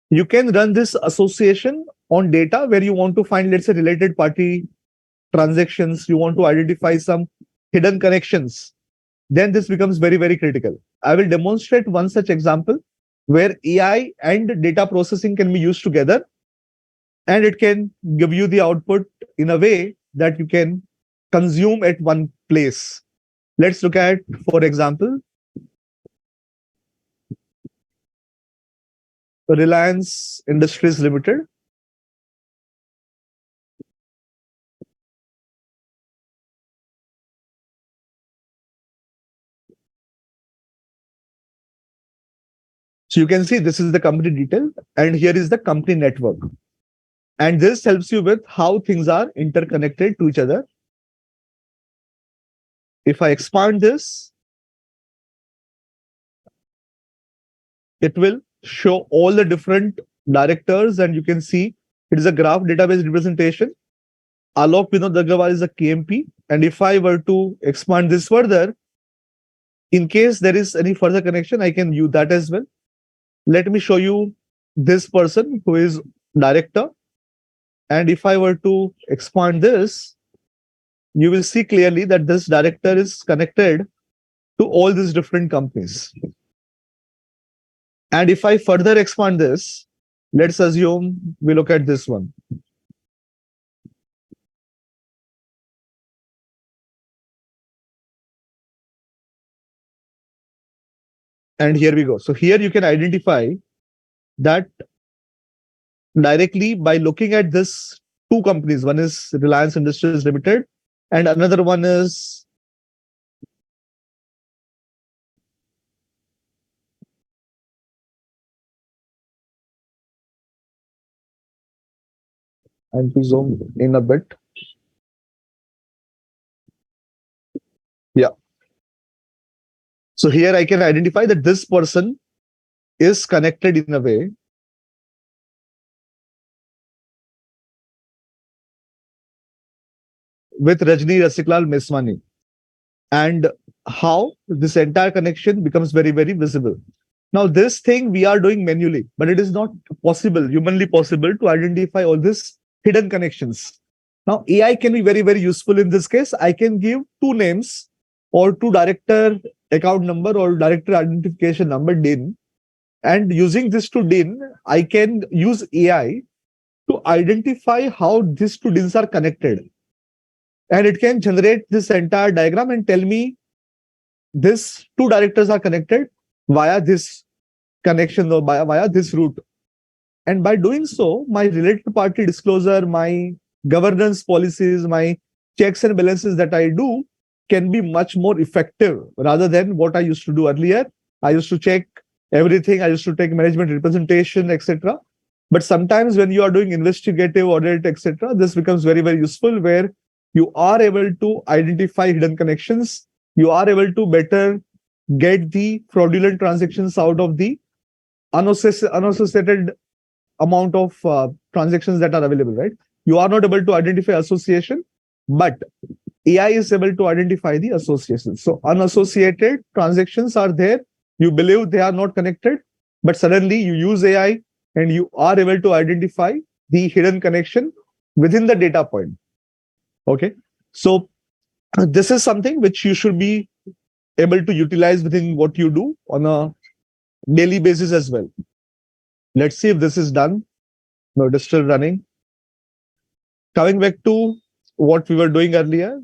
you can run this association on data where you want to find, let's say, related party transactions, you want to identify some hidden connections, then this becomes very, very critical. I will demonstrate one such example where AI and data processing can be used together, and it can give you the output in a way that you can consume at one place. Let's look at, for example, Reliance Industries Limited. So you can see this is the company detail, and here is the company network. And this helps you with how things are interconnected to each other. If I expand this, it will show all the different directors, and you can see it is a graph database representation. Alok Vinod Agrawal is a KMP. And if I were to expand this further, in case there is any further connection, I can use that as well. Let me show you this person who is director. And if I were to expand this, you will see clearly that this director is connected to all these different companies. And if I further expand this, let's assume we look at this one. And here we go. So here you can identify that directly by looking at this two companies. One is Reliance Industries Limited and another one is and to zoom in a bit. Yeah. So here I can identify that this person is connected in a way with Rajni Rasiklal Meswani, and how this entire connection becomes very, very visible. Now, this thing we are doing manually, but it is not possible, humanly possible, to identify all these hidden connections. Now, AI can be very, very useful in this case. I can give two names or two director account number or director identification number, DIN. And using this to DIN, I can use AI to identify how these two DINs are connected. And it can generate this entire diagram and tell me these two directors are connected via this connection or via this route. And by doing so, my related party disclosure, my governance policies, my checks and balances that I do can be much more effective rather than what I used to do earlier. I used to check everything. I used to take management representation, etc. But sometimes when you are doing investigative audit, etc., this becomes very, very useful where you are able to identify hidden connections. You are able to better get the fraudulent transactions out of the unassociated amount of transactions that are available, right? You are not able to identify association, but AI is able to identify the associations. So unassociated transactions are there. You believe they are not connected, but suddenly you use AI and you are able to identify the hidden connection within the data point. Okay. So this is something which you should be able to utilize within what you do on a daily basis as well. Let's see if this is done. No, it is still running. Coming back to what we were doing earlier,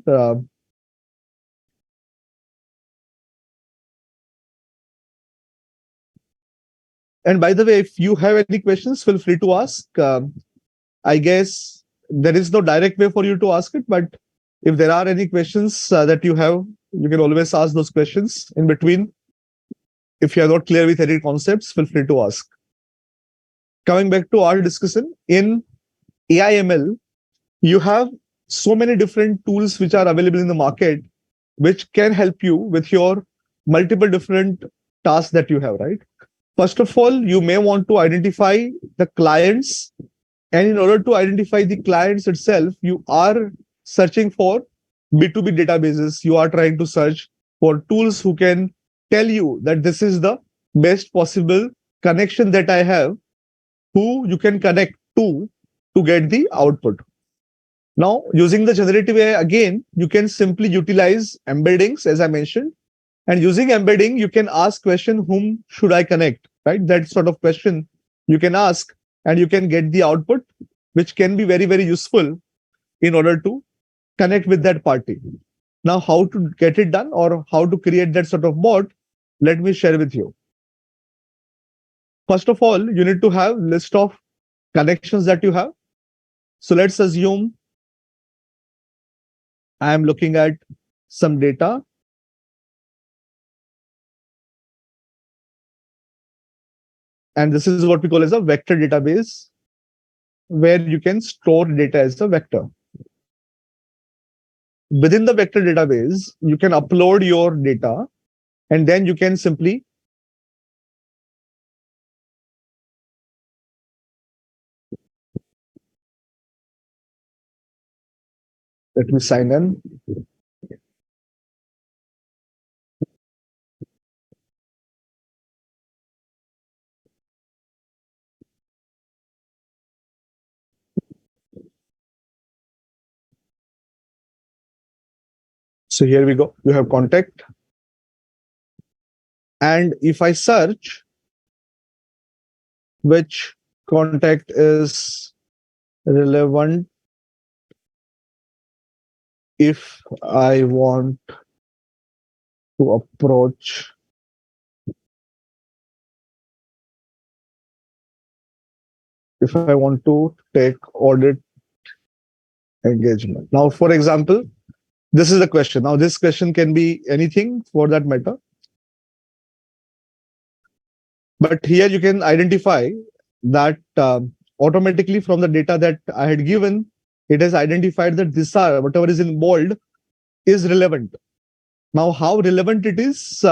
and by the way, if you have any questions, feel free to ask. I guess there is no direct way for you to ask it, but if there are any questions that you have, you can always ask those questions in between. If you are not clear with any concepts, feel free to ask. Coming back to our discussion, in AI/ML, you have so many different tools which are available in the market, which can help you with your multiple different tasks that you have, right? First of all, you may want to identify the clients. And in order to identify the clients itself, you are searching for B2B databases. You are trying to search for tools who can tell you that this is the best possible connection that I have, who you can connect to get the output. Now, using the generative AI, again, you can simply utilize embeddings, as I mentioned. And using embedding, you can ask question, whom should I connect, right? That sort of question you can ask and you can get the output, which can be very, very useful in order to connect with that party. Now, how to get it done or how to create that sort of bot, let me share with you. First of all, you need to have list of connections that you have. So let's assume I am looking at some data. And this is what we call as a vector database, where you can store data as a vector. Within the vector database, you can upload your data, and then you can simply let me sign in. So here we go. You have contact. And if I search which contact is relevant if I want to approach if I want to take audit engagement. Now, for example, this is the question. Now, this question can be anything for that matter. But here you can identify that automatically from the data that I had given, it has identified that this are whatever is in bold is relevant. Now, how relevant it is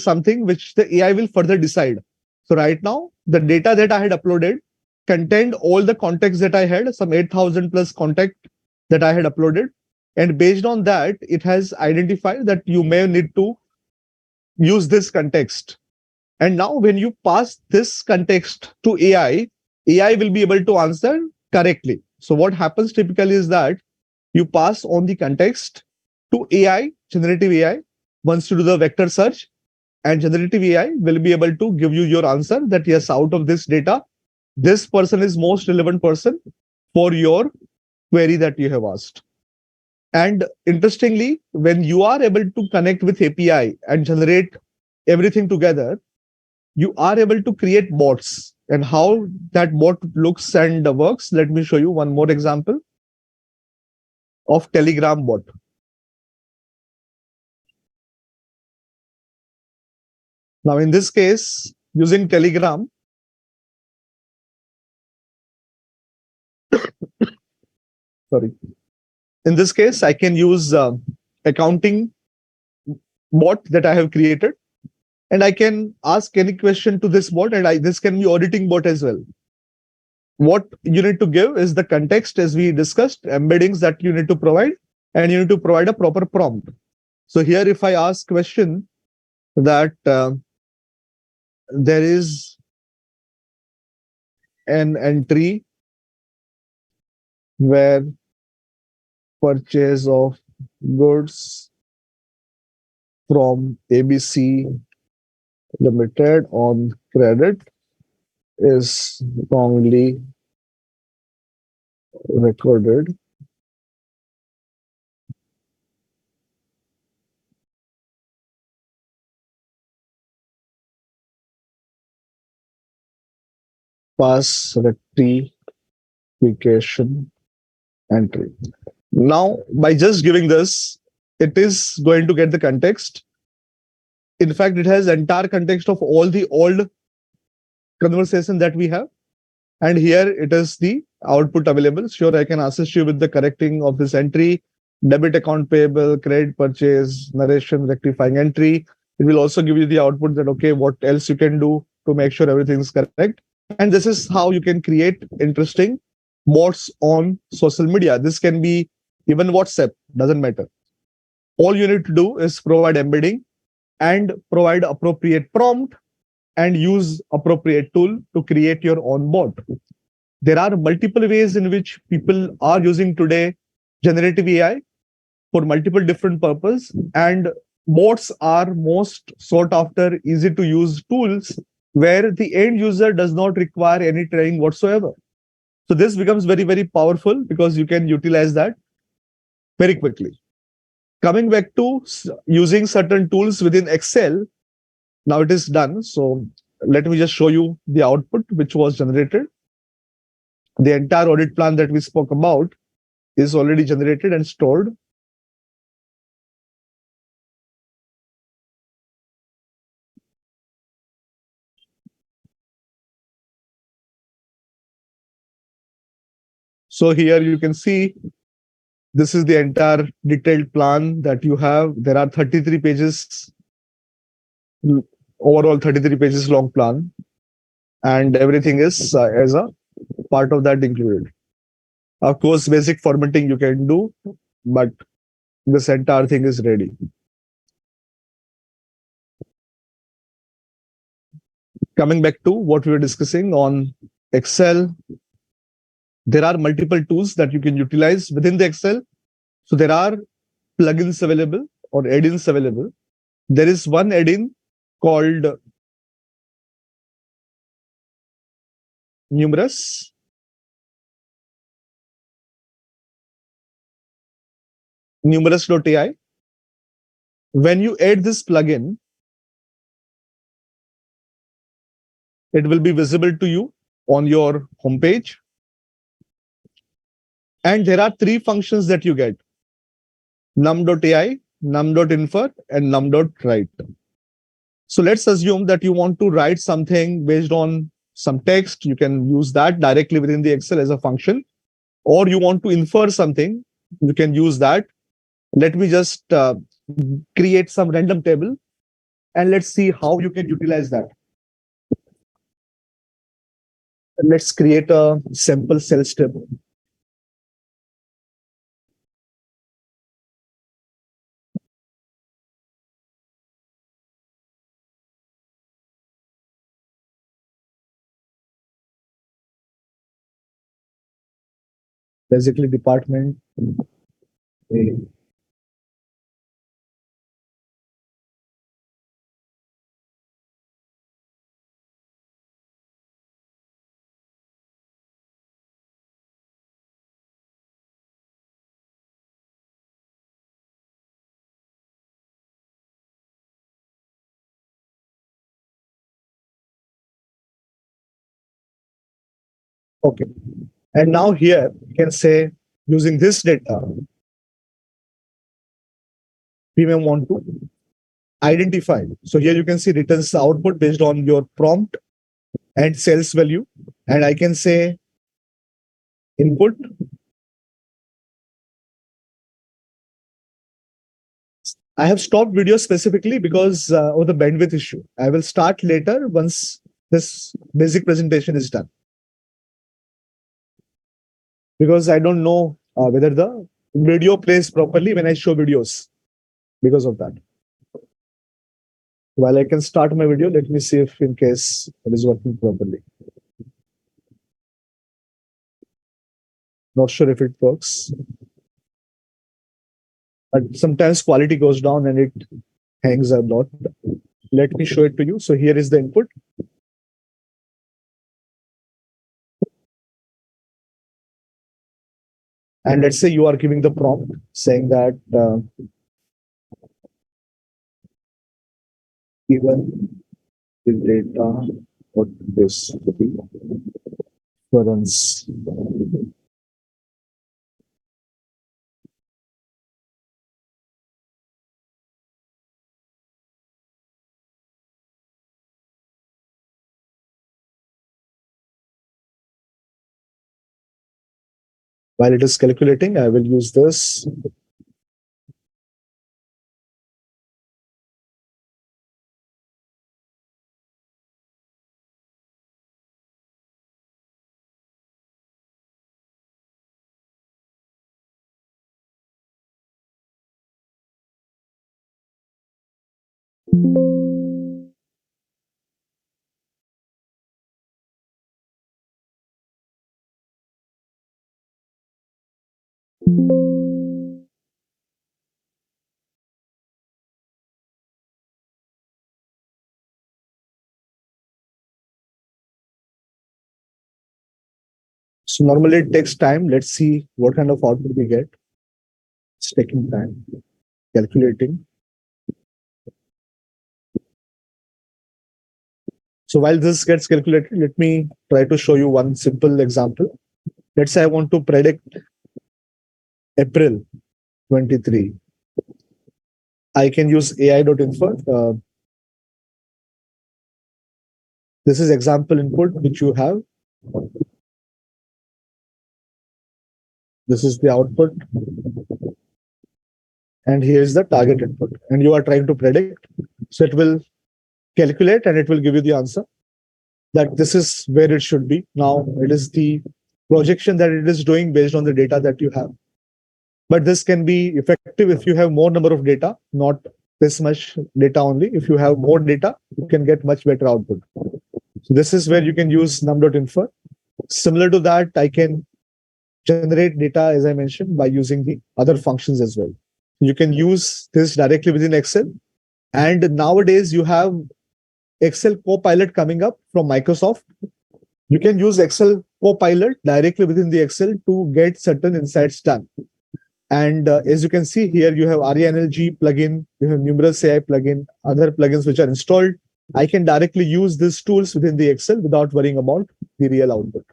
something which the AI will further decide. So right now, the data that I had uploaded contained all the context that I had, some 8,000 plus contact that I had uploaded. And based on that, it has identified that you may need to use this context. And now when you pass this context to AI, AI will be able to answer correctly. So what happens typically is that you pass on the context to AI, generative AI, once you do the vector search, and generative AI will be able to give you your answer that yes, out of this data, this person is most relevant person for your query that you have asked. And interestingly, when you are able to connect with API and generate everything together, you are able to create bots. And how that bot looks and works, let me show you one more example of Telegram bot. Now, in this case, using Telegram, sorry, in this case, I can use accounting bot that I have created, and I can ask any question to this bot, and this can be auditing bot as well. What you need to give is the context, as we discussed, embeddings that you need to provide, and you need to provide a proper prompt. So here, if I ask question that there is an entry where purchase of goods from ABC Limited on credit is wrongly recorded. Pass rectification entry. Now, by just giving this, it is going to get the context. In fact, it has entire context of all the old conversation that we have. And here it is the output available. Sure, I can assist you with the correcting of this entry, debit account payable, credit purchase, narration, rectifying entry. It will also give you the output that, okay, what else you can do to make sure everything is correct. And this is how you can create interesting bots on social media. This can be even WhatsApp, doesn't matter. All you need to do is provide embedding and provide appropriate prompt and use appropriate tool to create your own bot. There are multiple ways in which people are using today generative AI for multiple different purposes, and bots are most sought after, easy to use tools where the end user does not require any training whatsoever. So this becomes very, very powerful because you can utilize that very quickly. Coming back to using certain tools within Excel, now it is done. So let me just show you the output which was generated. The entire audit plan that we spoke about is already generated and stored. So here you can see this is the entire detailed plan that you have. There are 33 pages, overall 33 pages long plan, and everything is as a part of that included. Of course, basic formatting you can do, but this entire thing is ready. Coming back to what we were discussing on Excel, there are multiple tools that you can utilize within the Excel. So there are plugins available or add-ins available. There is one add-in called Numerous. Numerous.ai. When you add this plugin, it will be visible to you on your homepage. And there are three functions that you get: num.ai, num.infer, and num.write. So let's assume that you want to write something based on some text. You can use that directly within the Excel as a function, or you want to infer something, you can use that. Let me just create some random table and let's see how you can utilize that. Let's create a sample sales table. Basically, department A. Okay. And now here you can say, using this data, we may want to identify. So here you can see returns the output based on your prompt and sales value. And I can say input. I have stopped video specifically because of the bandwidth issue. I will start later once this basic presentation is done. Because I don't know whether the video plays properly when I show videos because of that. While I can start my video, let me see if in case it is working properly. Not sure if it works. But sometimes quality goes down and it hangs a lot. Let me show it to you. So here is the input. And let's say you are giving the prompt saying that given the data, what this would be reference. While it is calculating, I will use this. So normally it takes time. Let's see what kind of output we get. It's taking time, calculating. So while this gets calculated, let me try to show you one simple example. Let's say I want to predict April 23. I can use ai.infer. This is example input which you have. This is the output. And here's the target input. And you are trying to predict. So it will calculate and it will give you the answer that this is where it should be. Now it is the projection that it is doing based on the data that you have. But this can be effective if you have more number of data, not this much data only. If you have more data, you can get much better output. So this is where you can use num.infer. Similar to that, I can generate data, as I mentioned, by using the other functions as well. You can use this directly within Excel. And nowadays you have Excel Copilot coming up from Microsoft. You can use Excel Copilot directly within the Excel to get certain insights done. And as you can see here, you have ARIA NLG plugin, you have numerous AI plugin, other plugins which are installed. I can directly use these tools within the Excel without worrying about the real output.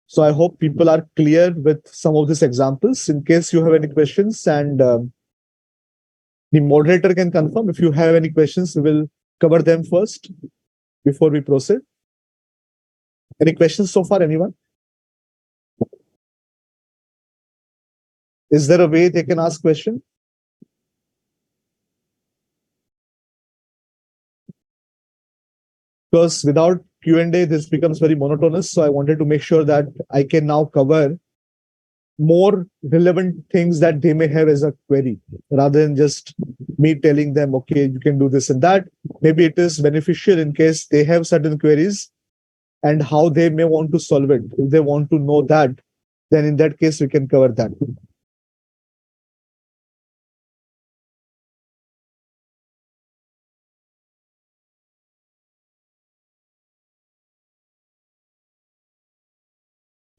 So I hope people are clear with some of these examples. In case you have any questions, and the moderator can confirm. If you have any questions, we will cover them first before we proceed. Any questions so far, anyone? Is there a way they can ask question? Because without Q&A, this becomes very monotonous. So I wanted to make sure that I can now cover more relevant things that they may have as a query, rather than just me telling them, okay, you can do this and that. Maybe it is beneficial in case they have certain queries and how they may want to solve it. If they want to know that, then in that case, we can cover that.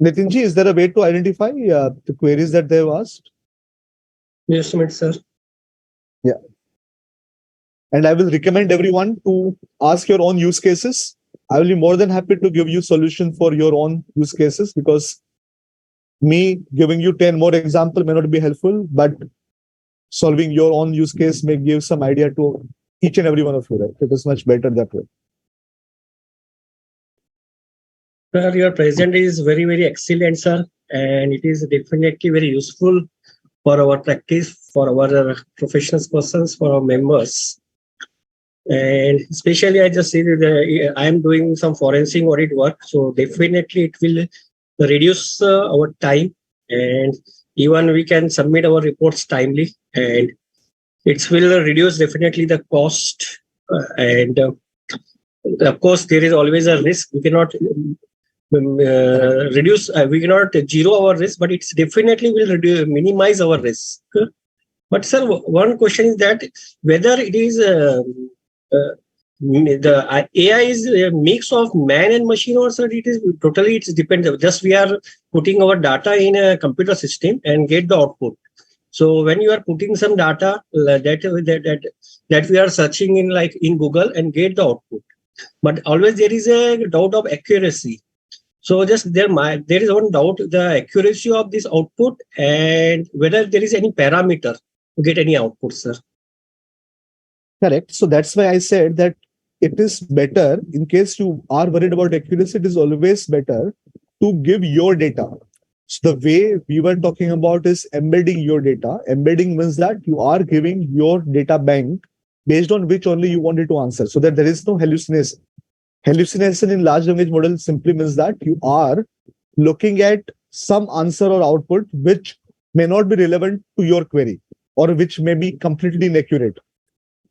Nitinji, is there a way to identify the queries that they've asked? Yes, sir. Yeah. And I will recommend everyone to ask your own use cases. I will be more than happy to give you solution for your own use cases, because me giving you 10 more example may not be helpful, but solving your own use case may give some idea to each and every one of you. Right? It is much better that way. Sir, your present is very, very excellent, sir. And it is definitely very useful for our practice, for our professional persons, for our members. And especially, I just say that I am doing some forensic audit work. So definitely it will reduce our time, and even we can submit our reports timely, and it will reduce definitely the cost. And of course, there is always a risk. We cannot reduce, we cannot zero our risk, but it's definitely will minimize our risk. But sir, one question is that whether it is the AI is a mix of man and machine, or sir, it is totally, it's dependent. Just we are putting our data in a computer system and get the output. So when you are putting some data that we are searching in, like in Google, and get the output, but always there is a doubt of accuracy. So just there is one doubt, the accuracy of this output, and whether there is any parameter to get any output, sir. Correct. So that's why I said that it is better, in case you are worried about accuracy, it is always better to give your data. So the way we were talking about is embedding your data. Embedding means that you are giving your data bank based on which only you wanted to answer, so that there is no hallucination. Hallucination in large language model simply means that you are looking at some answer or output which may not be relevant to your query, or which may be completely inaccurate.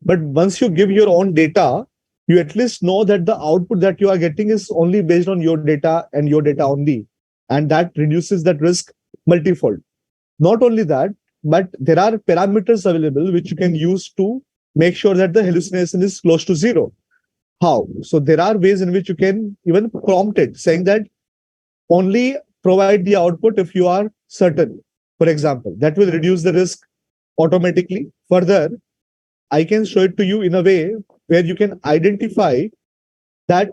But once you give your own data, you at least know that the output that you are getting is only based on your data and your data only. And that reduces that risk multifold. Not only that, but there are parameters available which you can use to make sure that the hallucination is close to zero. How? So there are ways in which you can even prompt it, saying that only provide the output if you are certain. For example, that will reduce the risk automatically. Further, I can show it to you in a way where you can identify that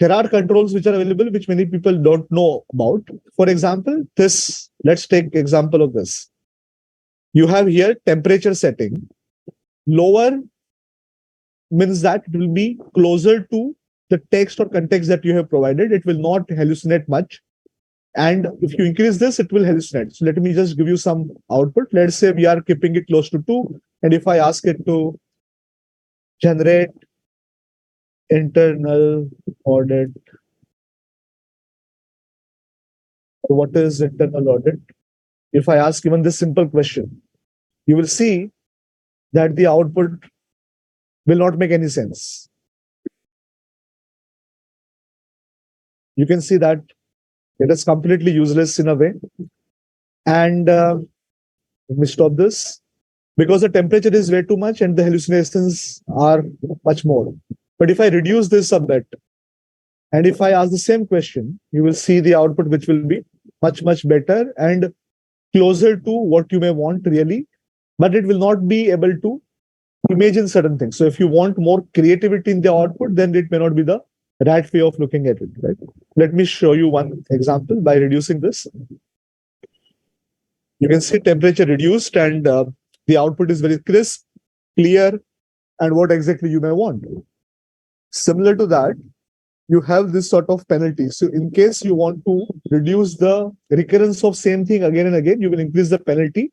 there are controls which are available, which many people don't know about. For example, this, let's take example of this. You have here temperature setting. Lower means that it will be closer to the text or context that you have provided. It will not hallucinate much. And if you increase this, it will hallucinate. So let me just give you some output. Let's say we are keeping it close to 2. And if I ask it to generate internal audit, what is internal audit? If I ask even this simple question, you will see that the output will not make any sense. You can see that it is completely useless in a way. And let me stop this, because the temperature is way too much and the hallucinations are much more. But if I reduce this a bit, and if I ask the same question, you will see the output which will be much, much better and closer to what you may want really, but it will not be able to imagine certain things. So if you want more creativity in the output, then it may not be the right way of looking at it, right? Let me show you one example by reducing this. You can see temperature reduced and the output is very crisp, clear, and what exactly you may want. Similar to that, you have this sort of penalty. So in case you want to reduce the recurrence of same thing again and again, you will increase the penalty.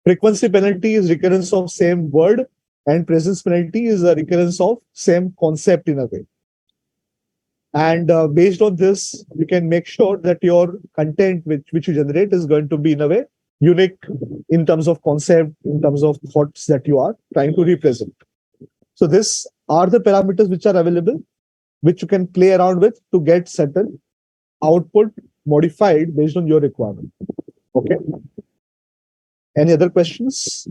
Frequency penalty is recurrence of same word, and presence penalty is a recurrence of same concept in a way. And based on this, you can make sure that your content which you generate is going to be in a way unique in terms of concept, in terms of thoughts that you are trying to represent. So these are the parameters which are available, which you can play around with to get certain output modified based on your requirement. Okay. Any other questions?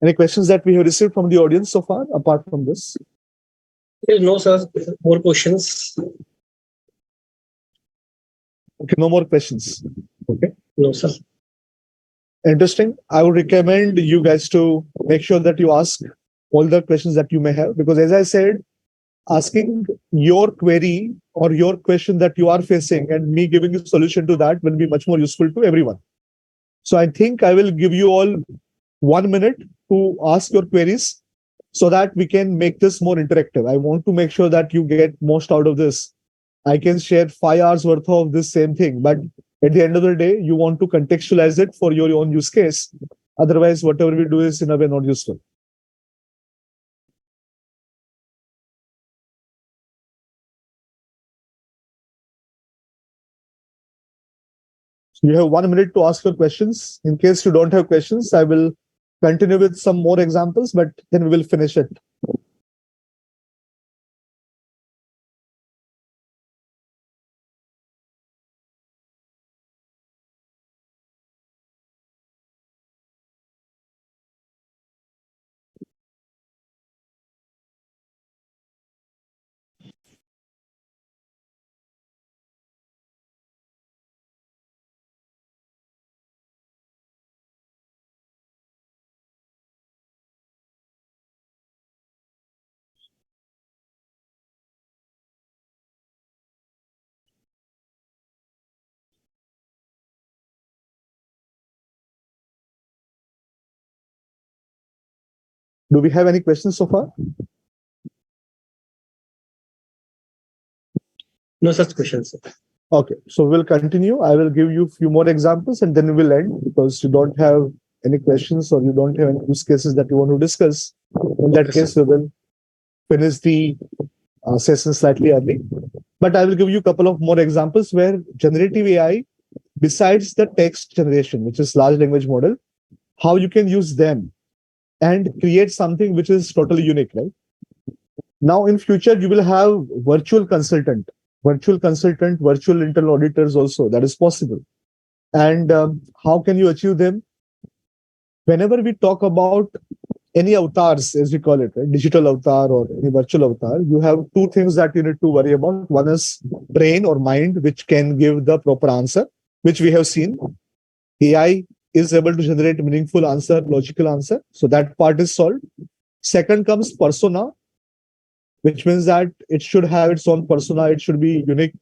Any questions that we have received from the audience so far, apart from this? No, sir. More questions? Okay, no more questions. Okay. No, sir. Interesting. I would recommend you guys to make sure that you ask all the questions that you may have, because as I said, asking your query or your question that you are facing and me giving a solution to that will be much more useful to everyone. So I think I will give you all 1 minute to ask your queries so that we can make this more interactive. I want to make sure that you get most out of this. I can share 5 hours worth of this same thing, but at the end of the day, you want to contextualize it for your own use case. Otherwise, whatever we do is in a way not useful. You have 1 minute to ask your questions. In case you don't have questions, I will continue with some more examples, but then we will finish it. Do we have any questions so far? No such questions, sir. Okay, so we'll continue. I will give you a few more examples and then we will end, because you don't have any questions or you don't have any use cases that you want to discuss. In that case, we will finish the session slightly early. But I will give you a couple of more examples where generative AI, besides the text generation, which is large language model, how you can use them and create something which is totally unique, right? Now, in future, you will have virtual consultant, virtual internal auditors also. That is possible. And how can you achieve them? Whenever we talk about any avatars, as we call it, right? Digital avatar or any virtual avatar, you have two things that you need to worry about. One is brain or mind, which can give the proper answer, which we have seen. AI is able to generate meaningful answer, logical answer. So that part is solved. Second comes persona, which means that it should have its own persona. It should be unique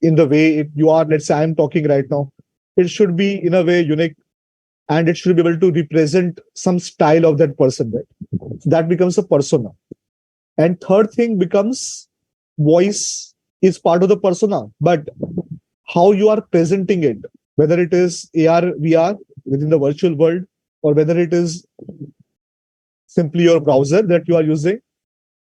in the way you are. Let's say I'm talking right now. It should be in a way unique, and it should be able to represent some style of that person, right? So that becomes a persona. And third thing becomes voice is part of the persona, but how you are presenting it, whether it is AR, VR within the virtual world, or whether it is simply your browser that you are using.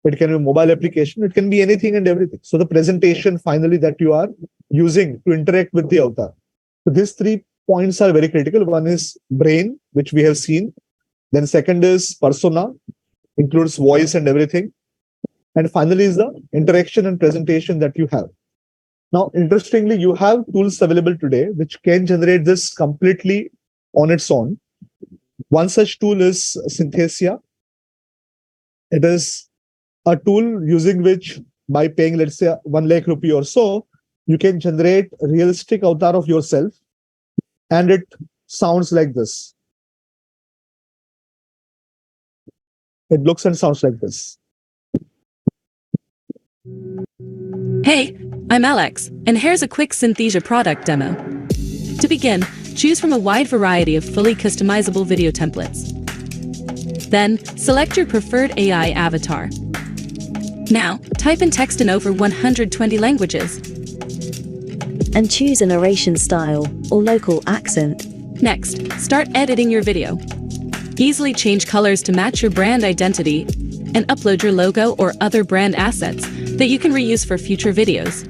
It can be a mobile application. It can be anything and everything. So the presentation finally that you are using to interact with the avatar. So these 3 points are very critical. One is brain, which we have seen. Then second is persona, includes voice and everything. And finally is the interaction and presentation that you have. Now, interestingly, you have tools available today which can generate this completely on its own. One such tool is Synthesia. It is a tool using which, by paying, let's say, 1 lakh rupee or so, you can generate a realistic avatar of yourself. And it sounds like this. It looks and sounds like this. Hey, I'm Alex, and here's a quick Synthesia product demo. To begin, choose from a wide variety of fully customizable video templates. Then, select your preferred AI avatar. Now, type in text in over 120 languages. And choose a narration style or local accent. Next, start editing your video. Easily change colors to match your brand identity and upload your logo or other brand assets that you can reuse for future videos.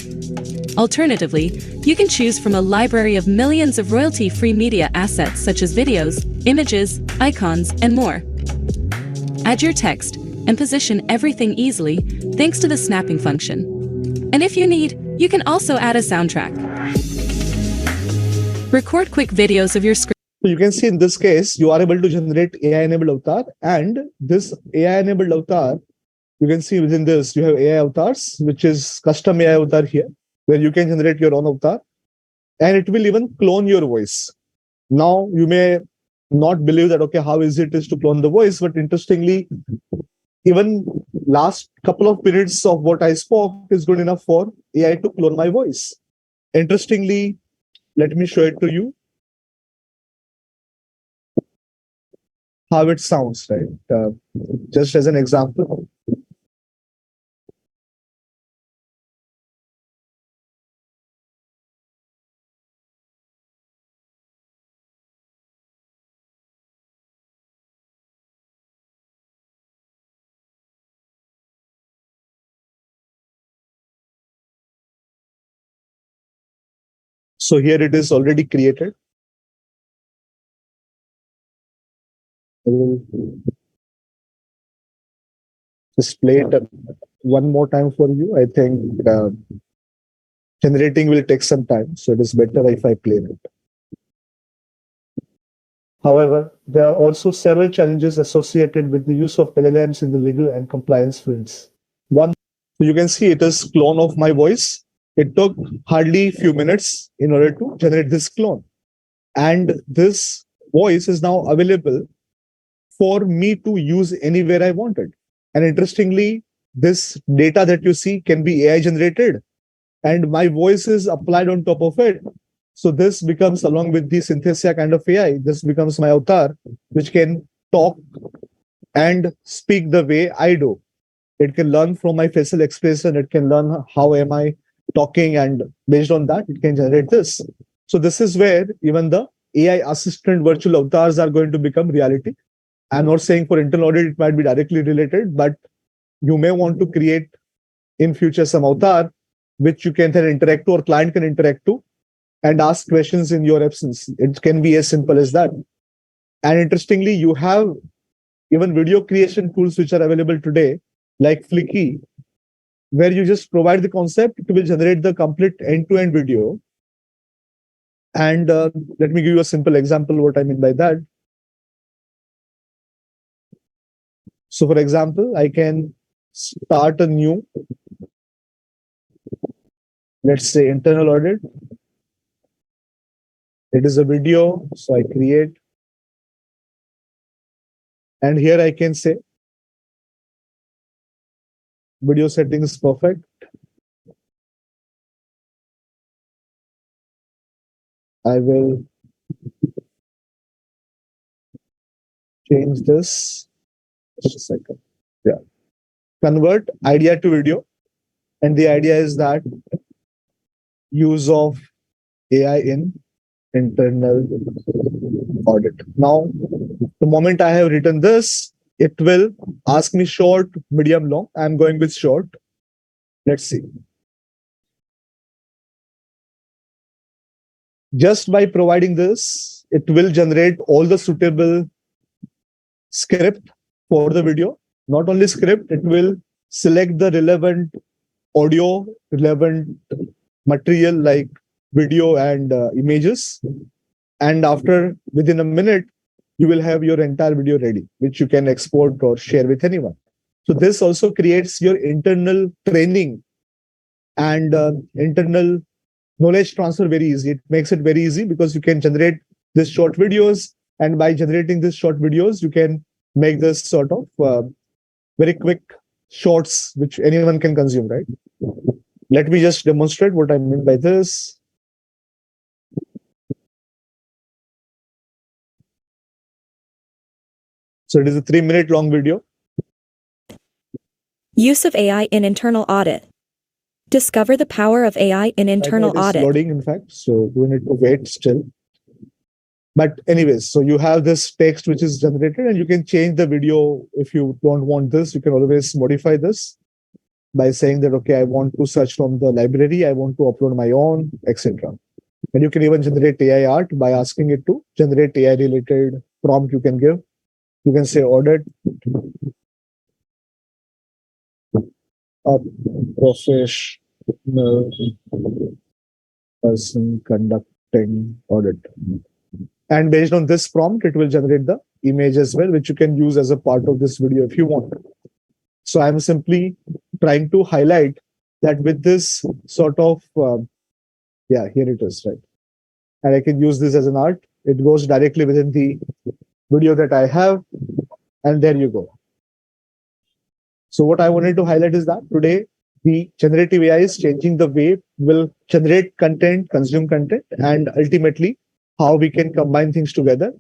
Alternatively, you can choose from a library of millions of royalty-free media assets such as videos, images, icons, and more. Add your text and position everything easily thanks to the snapping function. And if you need, you can also add a soundtrack. Record quick videos of your script. So you can see in this case, you are able to generate AI-enabled avatar, and this AI-enabled avatar, you can see within this, you have AI avatars, which is custom AI avatar here, where you can generate your own avatar, and it will even clone your voice. Now, you may not believe that, okay, how easy it is to clone the voice, but interestingly, even last couple of minutes of what I spoke is good enough for AI to clone my voice. Interestingly, let me show it to you. How it sounds, right? Just as an example. So here it is already created. I will just play it one more time for you. I think generating will take some time, so it is better if I play it. However, there are also several challenges associated with the use of LLMs in the legal and compliance fields. One, you can see it is clone of my voice. It took hardly a few minutes in order to generate this clone. And this voice is now available for me to use anywhere I wanted. And interestingly, this data that you see can be AI generated, and my voice is applied on top of it. So this becomes, along with the Synthesia kind of AI, this becomes my avatar, which can talk and speak the way I do. It can learn from my facial expression. It can learn how am I talking, and based on that, it can generate this. So this is where even the AI assistant virtual avatars are going to become reality. I'm not saying for internal audit it might be directly related, but you may want to create in future some avatar which you can then interact to, or client can interact to, and ask questions in your absence. It can be as simple as that. And interestingly, you have even video creation tools which are available today, like Flicky, where you just provide the concept, it will generate the complete end-to-end video. And let me give you a simple example what I mean by that. So for example, I can start a new, let's say, internal audit. It is a video, so I create. And here I can say, video settings perfect. I will change this. Just a second. Yeah. Convert idea to video. And the idea is that use of AI in internal audit. Now, the moment I have written this, it will ask me short, medium, long. I'm going with short. Let's see. Just by providing this, it will generate all the suitable script for the video. Not only script, it will select the relevant audio, relevant material like video and images. And after, within a minute, you will have your entire video ready, which you can export or share with anyone. So this also creates your internal training and internal knowledge transfer very easy. It makes it very easy because you can generate these short videos, and by generating these short videos, you can make this sort of very quick shorts which anyone can consume, right? Let me just demonstrate what I mean by this. So it is a 3-minute long video. Use of AI in internal audit. Discover the power of AI in internal It is audit. loading, in fact, so we need to wait still. But anyways, so you have this text which is generated, and you can change the video. If you don't want this, you can always modify this by saying that, okay, I want to search from the library, I want to upload my own, etc. And you can even generate AI art by asking it to generate AI related prompt you can give. You can say audit, a professional person conducting audit. And based on this prompt, it will generate the image as well, which you can use as a part of this video if you want. So I'm simply trying to highlight that with this sort of, yeah, here it is, right? And I can use this as an art. It goes directly within the video that I have. And there you go. So what I wanted to highlight is that today, the generative AI is changing the way we'll generate content, consume content, and ultimately how we can combine things together.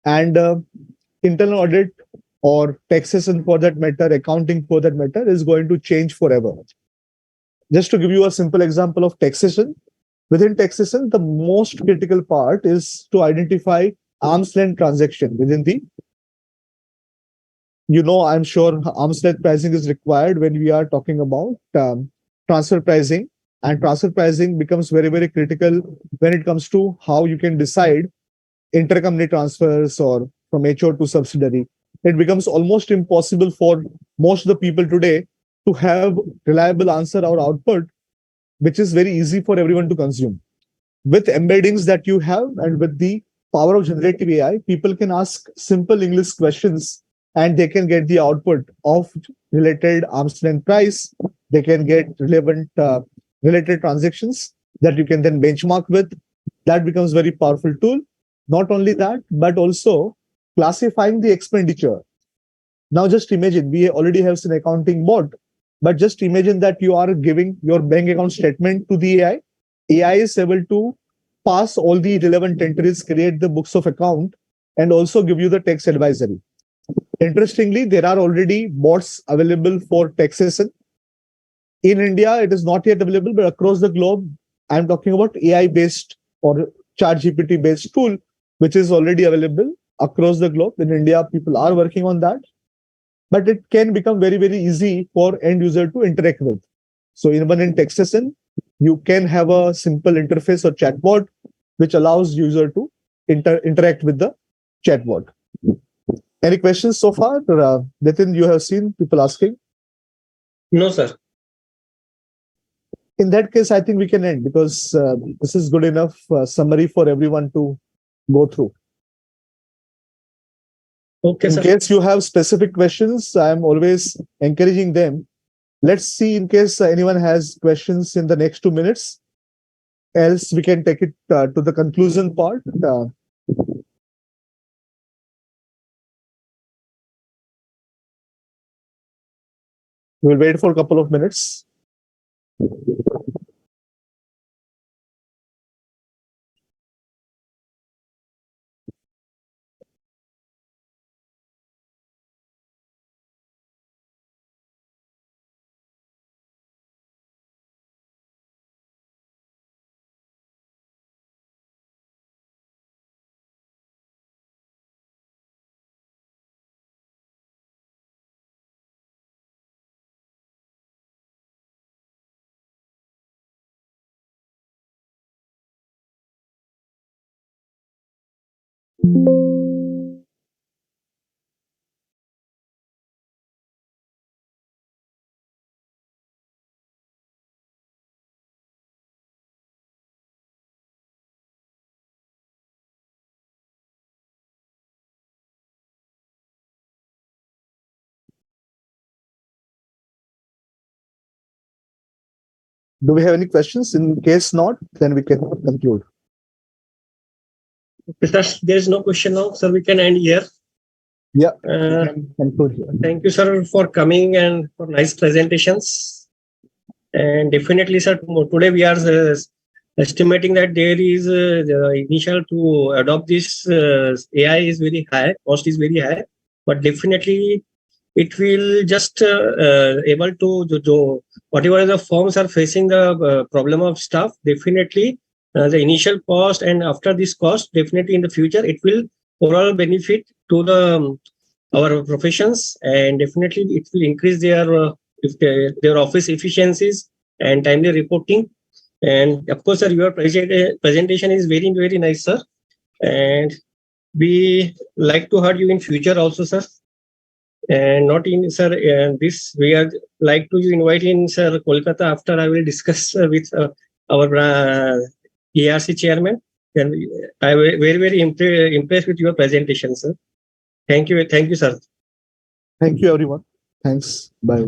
And internal audit or taxation for that matter, accounting for that matter, is going to change forever. Just to give you a simple example of taxation, within taxation, the most critical part is to identify arm's length transaction within the, I'm sure arm's length pricing is required when we are talking about transfer pricing. And transfer pricing becomes very, very critical when it comes to how you can decide intercompany transfers or from HO to subsidiary. It becomes almost impossible for most of the people today to have reliable answer or output, which is very easy for everyone to consume. With embeddings that you have and with the power of generative AI, people can ask simple English questions and they can get the output of related arm's length price. They can get relevant related transactions that you can then benchmark with. That becomes very powerful tool. Not only that, but also classifying the expenditure. Now just imagine, we already have an accounting bot, but just imagine that you are giving your bank account statement to the AI. AI is able to pass all the relevant entries, create the books of account, and also give you the tax advisory. Interestingly, there are already bots available for taxation. In India, it is not yet available, but across the globe, I'm talking about AI-based or ChatGPT-based tool, which is already available across the globe. In India, people are working on that, but it can become very, very easy for end user to interact with. So even in taxation, you can have a simple interface or chatbot, which allows user to interact with the chatbot. Any questions so far? Nitin, you have seen people asking? No, sir. In that case, I think we can end because this is good enough summary for everyone to go through. Okay, sir. In case you have specific questions, I'm always encouraging them. Let's see in case anyone has questions in the next 2 minutes. Else we can take it to the conclusion part. We'll wait for a couple of minutes. Do we have any questions? In case not, then we can conclude. If there's no question now, sir, we can end here. Yeah. Uh, Conclude here. Thank you, sir, for coming and for nice presentations. And definitely, sir, today we are estimating that there is the initial to adopt this AI is very high, cost is very high, but definitely it will just able to whatever the firms are facing the problem of staff. Definitely, the initial cost and after this cost, definitely in the future it will overall benefit to the our professions, and definitely it will increase their office efficiencies and timely reporting. And of course, sir, your presentation is very nice, sir. And we like to hear you in future also, sir. And not in, sir, this we are like to invite in, sir, Kolkata. After I will discuss with our ERC chairman. And I very impressed with your presentation, sir. Thank you, sir. Thank you, everyone. Thanks. Bye.